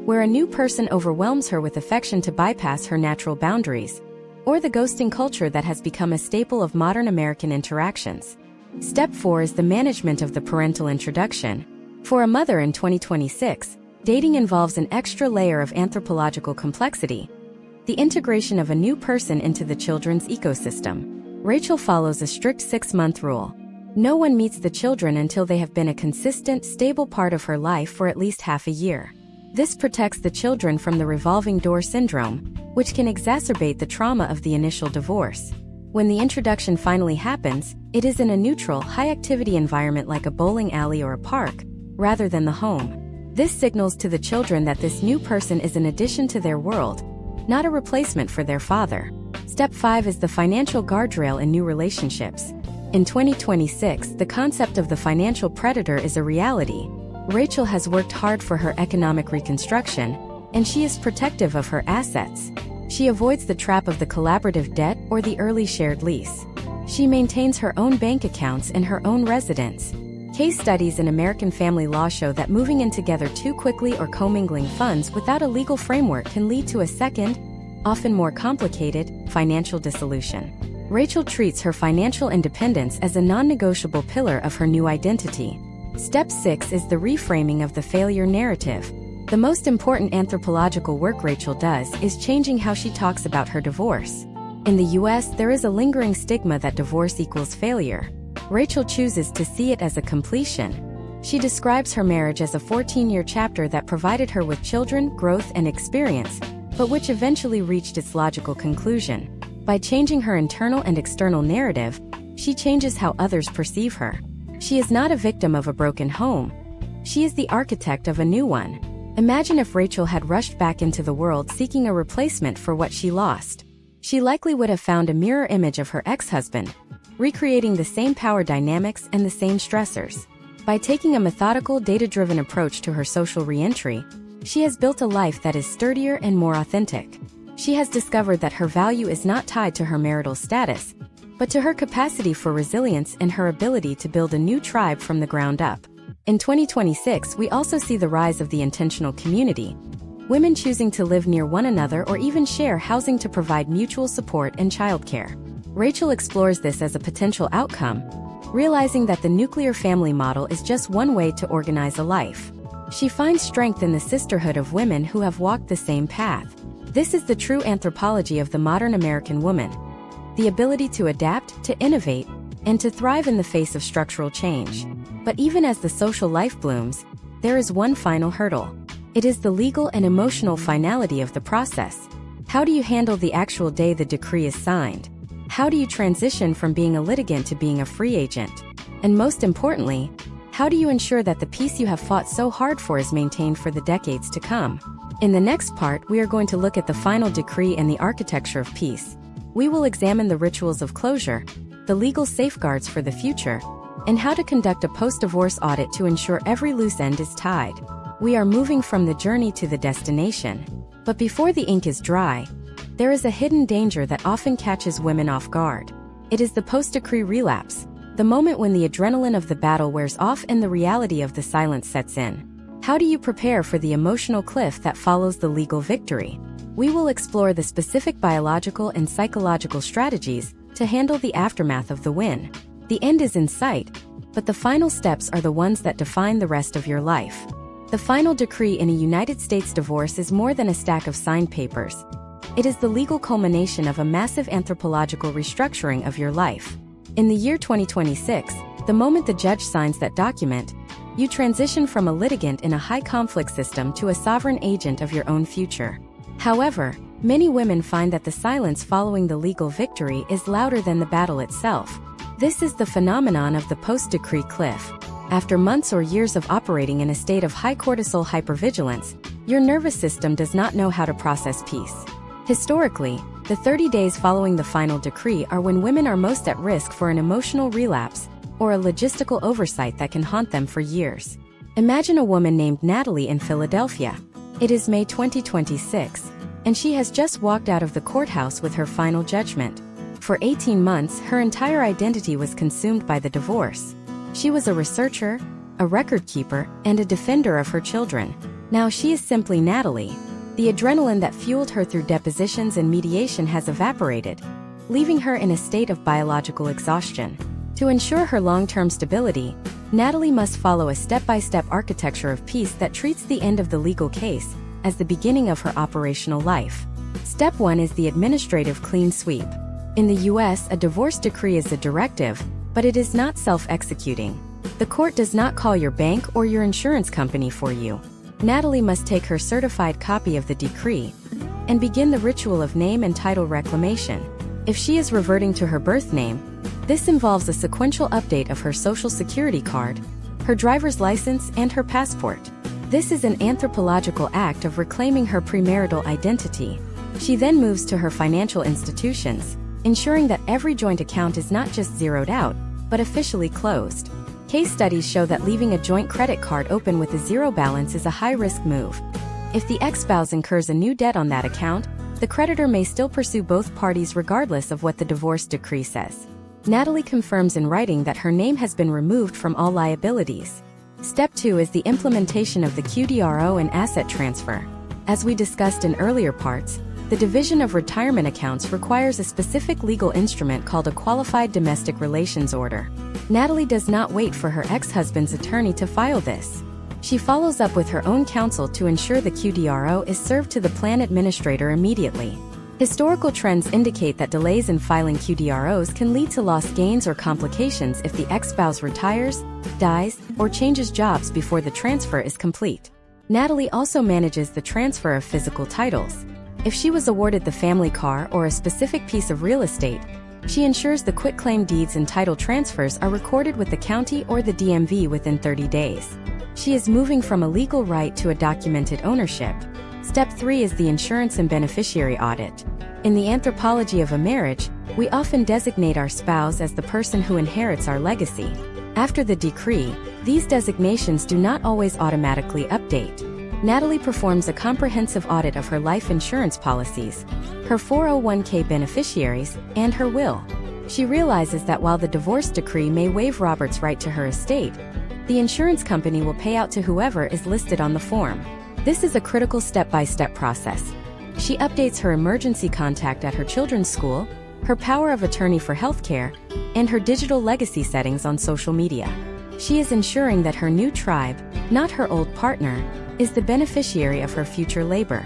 where a new person overwhelms her with affection to bypass her natural boundaries, or the ghosting culture that has become a staple of modern American interactions. Step 4 is the management of the parental introduction. For a mother in 2026, dating involves an extra layer of anthropological complexity, the integration of a new person into the children's ecosystem. Rachel follows a strict 6-month rule. No one meets the children until they have been a consistent, stable part of her life for at least half a year. This protects the children from the revolving door syndrome, which can exacerbate the trauma of the initial divorce. When the introduction finally happens, it is in a neutral, high-activity environment like a bowling alley or a park, rather than the home. This signals to the children that this new person is an addition to their world, not a replacement for their father. Step 5 is the financial guardrail in new relationships. In 2026, the concept of the financial predator is a reality. Rachel has worked hard for her economic reconstruction, and she is protective of her assets. She avoids the trap of the collaborative debt or the early shared lease. She maintains her own bank accounts and her own residence. Case studies in American family law show that moving in together too quickly or commingling funds without a legal framework can lead to a second, often more complicated, financial dissolution. Rachel treats her financial independence as a non-negotiable pillar of her new identity. Step 6 is the reframing of the failure narrative. The most important anthropological work Rachel does is changing how she talks about her divorce. In the US, there is a lingering stigma that divorce equals failure. Rachel chooses to see it as a completion. She describes her marriage as a 14-year chapter that provided her with children, growth, and experience, but which eventually reached its logical conclusion. By changing her internal and external narrative, she changes how others perceive her. She is not a victim of a broken home. She is the architect of a new one. Imagine if Rachel had rushed back into the world seeking a replacement for what she lost. She likely would have found a mirror image of her ex-husband, recreating the same power dynamics and the same stressors. By taking a methodical, data-driven approach to her social re-entry, she has built a life that is sturdier and more authentic. She has discovered that her value is not tied to her marital status, but to her capacity for resilience and her ability to build a new tribe from the ground up. In 2026, we also see the rise of the intentional community, women choosing to live near one another or even share housing to provide mutual support and childcare. Rachel explores this as a potential outcome, realizing that the nuclear family model is just one way to organize a life. She finds strength in the sisterhood of women who have walked the same path. This is the true anthropology of the modern American woman: the ability to adapt, to innovate, and to thrive in the face of structural change. But even as the social life blooms, there is one final hurdle. It is the legal and emotional finality of the process. How do you handle the actual day the decree is signed? How do you transition from being a litigant to being a free agent? And most importantly, how do you ensure that the peace you have fought so hard for is maintained for the decades to come? In the next part, we are going to look at the final decree and the architecture of peace. We will examine the rituals of closure, the legal safeguards for the future, and how to conduct a post-divorce audit to ensure every loose end is tied. We are moving from the journey to the destination. But before the ink is dry, there is a hidden danger that often catches women off guard. It is the post-decree relapse, the moment when the adrenaline of the battle wears off and the reality of the silence sets in. How do you prepare for the emotional cliff that follows the legal victory? We will explore the specific biological and psychological strategies to handle the aftermath of the win. The end is in sight, but the final steps are the ones that define the rest of your life. The final decree in a United States divorce is more than a stack of signed papers. It is the legal culmination of a massive anthropological restructuring of your life. In the year 2026, the moment the judge signs that document, you transition from a litigant in a high-conflict system to a sovereign agent of your own future. However, many women find that the silence following the legal victory is louder than the battle itself. This is the phenomenon of the post-decree cliff. After months or years of operating in a state of high cortisol hypervigilance, your nervous system does not know how to process peace. Historically, the 30 days following the final decree are when women are most at risk for an emotional relapse or a logistical oversight that can haunt them for years. Imagine a woman named Natalie in Philadelphia. It is May 2026, and she has just walked out of the courthouse with her final judgment. For 18 months, her entire identity was consumed by the divorce. She was a researcher, a record keeper, and a defender of her children. Now she is simply Natalie. The adrenaline that fueled her through depositions and mediation has evaporated, leaving her in a state of biological exhaustion. To ensure her long-term stability, Natalie must follow a step-by-step architecture of peace that treats the end of the legal case as the beginning of her operational life. Step 1 is the administrative clean sweep. In the US, a divorce decree is a directive, but it is not self-executing. The court does not call your bank or your insurance company for you. Natalie must take her certified copy of the decree and begin the ritual of name and title reclamation. If she is reverting to her birth name, this involves a sequential update of her social security card, her driver's license, and her passport. This is an anthropological act of reclaiming her premarital identity. She then moves to her financial institutions, ensuring that every joint account is not just zeroed out, but officially closed. Case studies show that leaving a joint credit card open with a zero balance is a high-risk move. If the ex-spouse incurs a new debt on that account, the creditor may still pursue both parties regardless of what the divorce decree says. Natalie confirms in writing that her name has been removed from all liabilities. Step 2 is the implementation of the QDRO and asset transfer. As we discussed in earlier parts, the division of retirement accounts requires a specific legal instrument called a Qualified Domestic Relations Order. Natalie does not wait for her ex-husband's attorney to file this. She follows up with her own counsel to ensure the QDRO is served to the plan administrator immediately. Historical trends indicate that delays in filing QDROs can lead to lost gains or complications if the ex-spouse retires, dies, or changes jobs before the transfer is complete. Natalie also manages the transfer of physical titles. If she was awarded the family car or a specific piece of real estate, she ensures the quitclaim deeds and title transfers are recorded with the county or the DMV within 30 days. She is moving from a legal right to a documented ownership. Step 3 is the insurance and beneficiary audit. In the anthropology of a marriage, we often designate our spouse as the person who inherits our legacy. After the decree, these designations do not always automatically update. Natalie performs a comprehensive audit of her life insurance policies, her 401k beneficiaries, and her will. She realizes that while the divorce decree may waive Robert's right to her estate, the insurance company will pay out to whoever is listed on the form. This is a critical step-by-step process. She updates her emergency contact at her children's school, her power of attorney for healthcare, and her digital legacy settings on social media. She is ensuring that her new tribe, not her old partner, is the beneficiary of her future labor.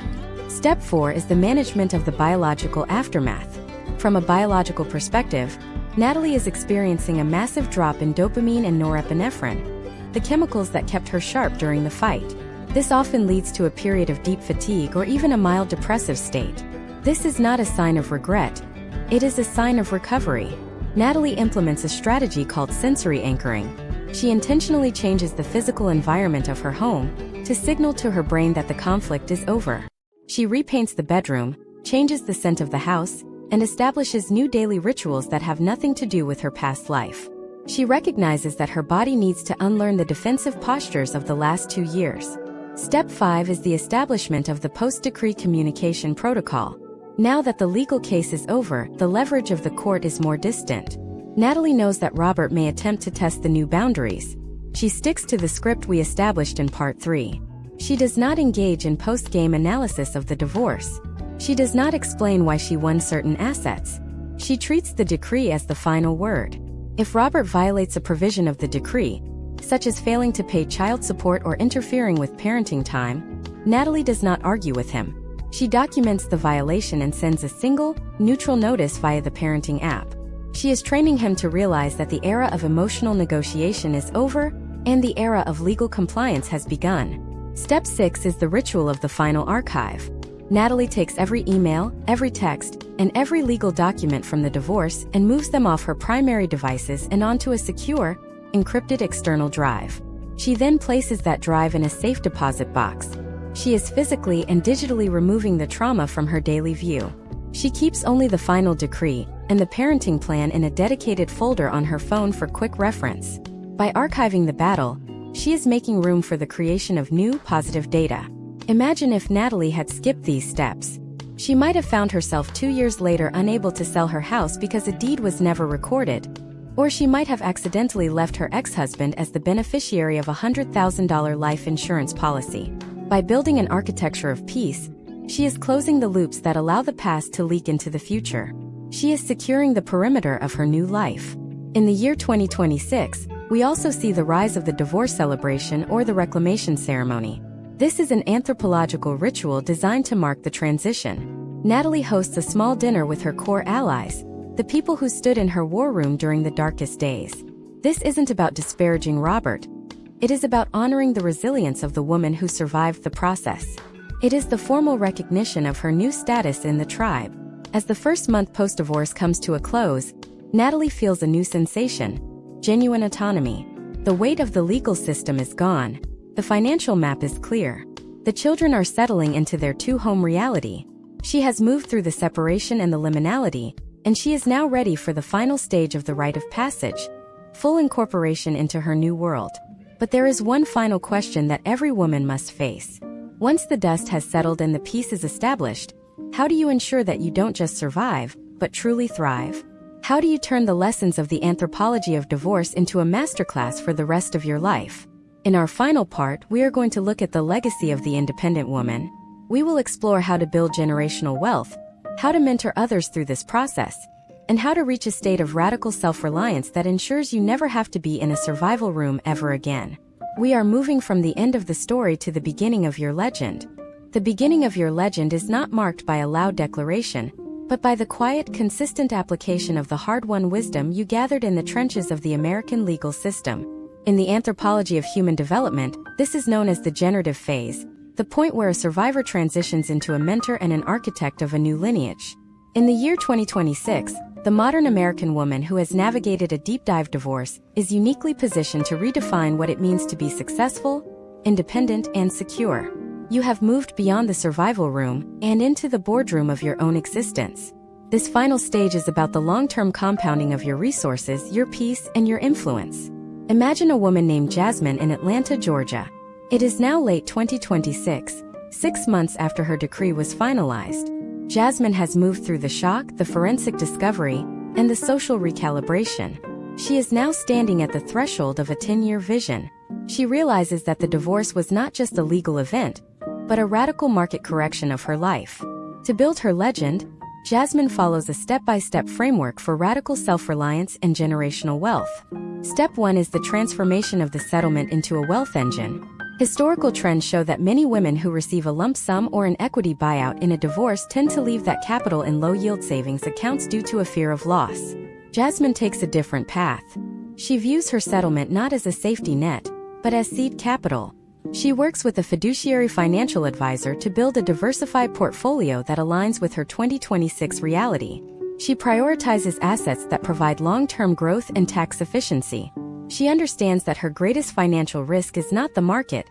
Step 4 is the management of the biological aftermath. From a biological perspective, Natalie is experiencing a massive drop in dopamine and norepinephrine, the chemicals that kept her sharp during the fight. This often leads to a period of deep fatigue or even a mild depressive state. This is not a sign of regret. It is a sign of recovery. Natalie implements a strategy called sensory anchoring. She intentionally changes the physical environment of her home to signal to her brain that the conflict is over. She repaints the bedroom, changes the scent of the house, and establishes new daily rituals that have nothing to do with her past life. She recognizes that her body needs to unlearn the defensive postures of the last 2 years. Step 5 is the establishment of the post-decree communication protocol. Now that the legal case is over, the leverage of the court is more distant. Natalie knows that Robert may attempt to test the new boundaries. She sticks to the script we established in Part 3. She does not engage in post-game analysis of the divorce. She does not explain why she won certain assets. She treats the decree as the final word. If Robert violates a provision of the decree, such as failing to pay child support or interfering with parenting time, Natalie does not argue with him. She documents the violation and sends a single, neutral notice via the parenting app. She is training him to realize that the era of emotional negotiation is over, and the era of legal compliance has begun. Step 6 is the ritual of the final archive. Natalie takes every email, every text, and every legal document from the divorce and moves them off her primary devices and onto a secure, encrypted external drive. She then places that drive in a safe deposit box. She is physically and digitally removing the trauma from her daily view. She keeps only the final decree and the parenting plan in a dedicated folder on her phone for quick reference. By archiving the battle, she is making room for the creation of new, positive data. Imagine if Natalie had skipped these steps. She might have found herself 2 years later unable to sell her house because a deed was never recorded. Or she might have accidentally left her ex-husband as the beneficiary of a $100,000 life insurance policy. By building an architecture of peace, she is closing the loops that allow the past to leak into the future. She is securing the perimeter of her new life. In the year 2026, we also see the rise of the divorce celebration or the reclamation ceremony. This is an anthropological ritual designed to mark the transition. Natalie hosts a small dinner with her core allies, the people who stood in her war room during the darkest days. This isn't about disparaging Robert. It is about honoring the resilience of the woman who survived the process. It is the formal recognition of her new status in the tribe. As the first month post-divorce comes to a close, Natalie feels a new sensation: genuine autonomy. The weight of the legal system is gone. The financial map is clear. The children are settling into their two-home reality. She has moved through the separation and the liminality, and she is now ready for the final stage of the rite of passage: full incorporation into her new world. But there is one final question that every woman must face. Once the dust has settled and the peace is established, how do you ensure that you don't just survive, but truly thrive? How do you turn the lessons of the anthropology of divorce into a masterclass for the rest of your life? In our final part, we are going to look at the legacy of the independent woman. We will explore how to build generational wealth, how to mentor others through this process, and how to reach a state of radical self-reliance that ensures you never have to be in a survival room ever again. We are moving from the end of the story to the beginning of your legend. The beginning of your legend is not marked by a loud declaration, but by the quiet, consistent application of the hard-won wisdom you gathered in the trenches of the American legal system. In the anthropology of human development, this is known as the generative phase, the point where a survivor transitions into a mentor and an architect of a new lineage. In the year 2026, the modern American woman who has navigated a deep-dive divorce is uniquely positioned to redefine what it means to be successful, independent, and secure. You have moved beyond the survival room and into the boardroom of your own existence. This final stage is about the long-term compounding of your resources, your peace, and your influence. Imagine a woman named Jasmine in Atlanta, Georgia. It is now late 2026, 6 months after her decree was finalized. Jasmine has moved through the shock, the forensic discovery, and the social recalibration. She is now standing at the threshold of a 10-year vision. She realizes that the divorce was not just a legal event, but a radical market correction of her life. To build her legend, Jasmine follows a step-by-step framework for radical self-reliance and generational wealth. Step 1 is the transformation of the settlement into a wealth engine. Historical trends show that many women who receive a lump sum or an equity buyout in a divorce tend to leave that capital in low-yield savings accounts due to a fear of loss. Jasmine takes a different path. She views her settlement not as a safety net, but as seed capital. She works with a fiduciary financial advisor to build a diversified portfolio that aligns with her 2026 reality. She prioritizes assets that provide long-term growth and tax efficiency. She understands that her greatest financial risk is not the market,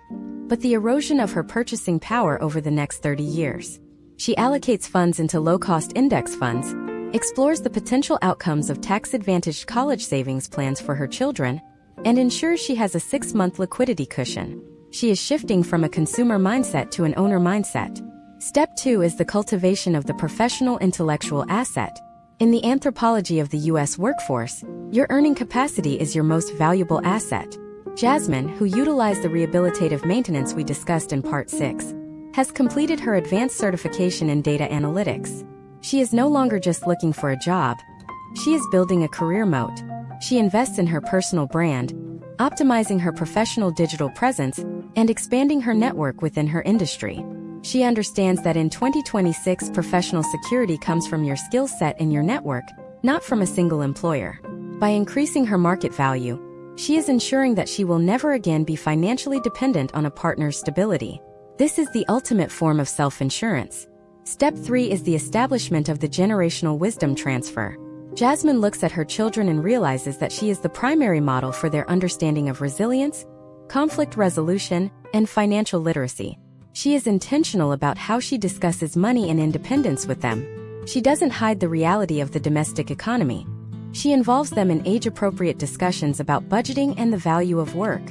but the erosion of her purchasing power over the next 30 years. She allocates funds into low-cost index funds, explores the potential outcomes of tax-advantaged college savings plans for her children, and ensures she has a 6-month liquidity cushion. She is shifting from a consumer mindset to an owner mindset. Step 2 is the cultivation of the professional intellectual asset. In the anthropology of the U.S. workforce, your earning capacity is your most valuable asset. Jasmine, who utilized the rehabilitative maintenance we discussed in Part 6, has completed her advanced certification in data analytics. She is no longer just looking for a job. She is building a career moat. She invests in her personal brand, optimizing her professional digital presence, and expanding her network within her industry. She understands that in 2026, professional security comes from your skill set and your network, not from a single employer. By increasing her market value, she is ensuring that she will never again be financially dependent on a partner's stability. This is the ultimate form of self-insurance. Step 3 is the establishment of the generational wisdom transfer. Jasmine looks at her children and realizes that she is the primary model for their understanding of resilience, conflict resolution, and financial literacy. She is intentional about how she discusses money and independence with them. She doesn't hide the reality of the domestic economy. She involves them in age-appropriate discussions about budgeting and the value of work.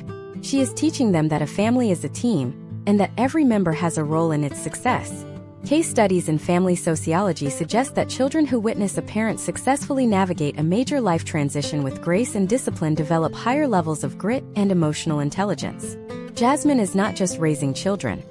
She is teaching them that a family is a team, and that every member has a role in its success. Case studies in family sociology suggest that children who witness a parent successfully navigate a major life transition with grace and discipline develop higher levels of grit and emotional intelligence. Jasmine is not just raising children.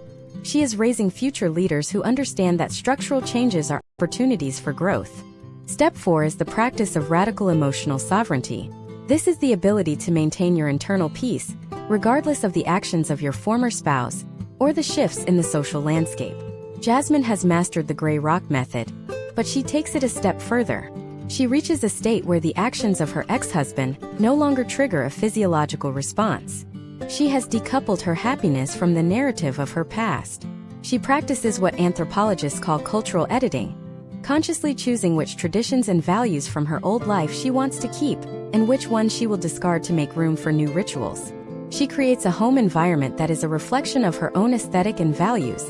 She is raising future leaders who understand that structural changes are opportunities for growth. Step 4 is the practice of radical emotional sovereignty. This is the ability to maintain your internal peace, regardless of the actions of your former spouse or the shifts in the social landscape. Jasmine has mastered the gray rock method, but she takes it a step further. She reaches a state where the actions of her ex-husband no longer trigger a physiological response. She has decoupled her happiness from the narrative of her past. She practices what anthropologists call cultural editing, consciously choosing which traditions and values from her old life she wants to keep, and which ones she will discard to make room for new rituals. She creates a home environment that is a reflection of her own aesthetic and values,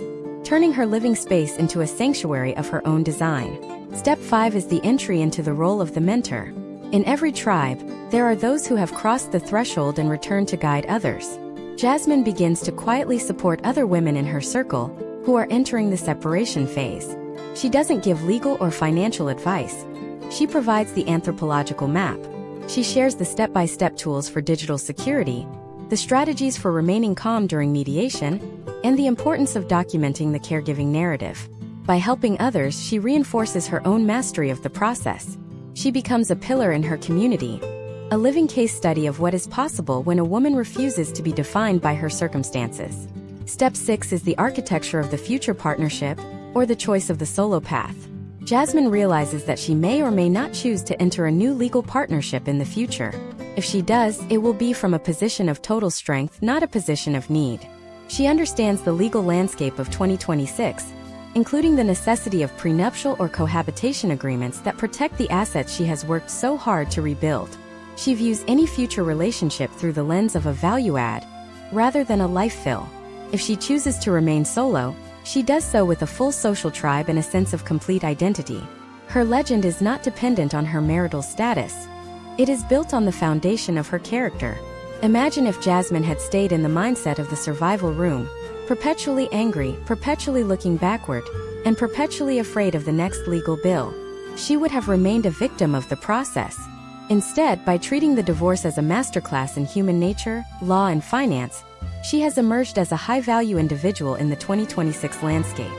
turning her living space into a sanctuary of her own design. Step 5 is the entry into the role of the mentor. In every tribe, there are those who have crossed the threshold and returned to guide others. Jasmine begins to quietly support other women in her circle who are entering the separation phase. She doesn't give legal or financial advice. She provides the anthropological map. She shares the step-by-step tools for digital security, the strategies for remaining calm during mediation, and the importance of documenting the caregiving narrative. By helping others, she reinforces her own mastery of the process. She becomes a pillar in her community, a living case study of what is possible when a woman refuses to be defined by her circumstances. Step 6 is the architecture of the future partnership, or the choice of the solo path. Jasmine realizes that she may or may not choose to enter a new legal partnership in the future. If she does, it will be from a position of total strength, not a position of need. She understands the legal landscape of 2026, including the necessity of prenuptial or cohabitation agreements that protect the assets she has worked so hard to rebuild. She views any future relationship through the lens of a value add, rather than a life fill. If she chooses to remain solo, she does so with a full social tribe and a sense of complete identity. Her legend is not dependent on her marital status. It is built on the foundation of her character. Imagine if Jasmine had stayed in the mindset of the survival room, perpetually angry, perpetually looking backward, and perpetually afraid of the next legal bill. She would have remained a victim of the process. Instead, by treating the divorce as a masterclass in human nature, law, and finance, she has emerged as a high-value individual in the 2026 landscape.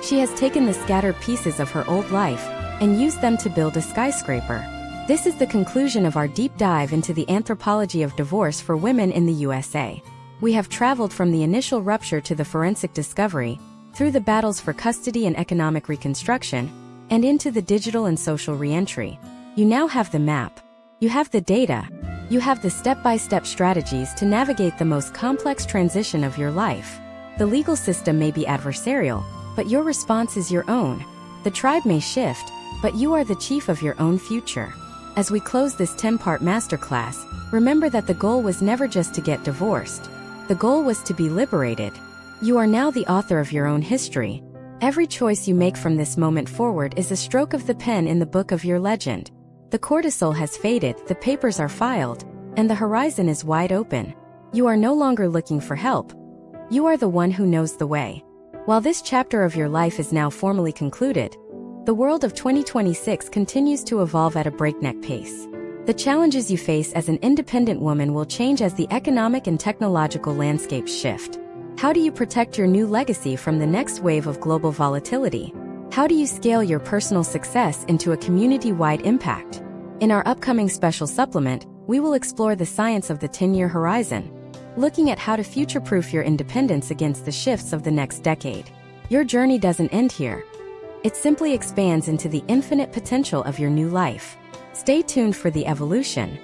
She has taken the scattered pieces of her old life and used them to build a skyscraper. This is the conclusion of our deep dive into the anthropology of divorce for women in the USA. We have traveled from the initial rupture to the forensic discovery, through the battles for custody and economic reconstruction, and into the digital and social reentry. You now have the map. You have the data. You have the step-by-step strategies to navigate the most complex transition of your life. The legal system may be adversarial, but your response is your own. The tribe may shift, but you are the chief of your own future. As we close this 10-part masterclass, remember that the goal was never just to get divorced. The goal was to be liberated. You are now the author of your own history. Every choice you make from this moment forward is a stroke of the pen in the book of your legend. The cortisol has faded, the papers are filed, and the horizon is wide open. You are no longer looking for help. You are the one who knows the way. While this chapter of your life is now formally concluded, the world of 2026 continues to evolve at a breakneck pace. The challenges you face as an independent woman will change as the economic and technological landscapes shift. How do you protect your new legacy from the next wave of global volatility? How do you scale your personal success into a community-wide impact? In our upcoming special supplement, we will explore the science of the 10-year horizon, looking at how to future-proof your independence against the shifts of the next decade. Your journey doesn't end here. It simply expands into the infinite potential of your new life. Stay tuned for the evolution,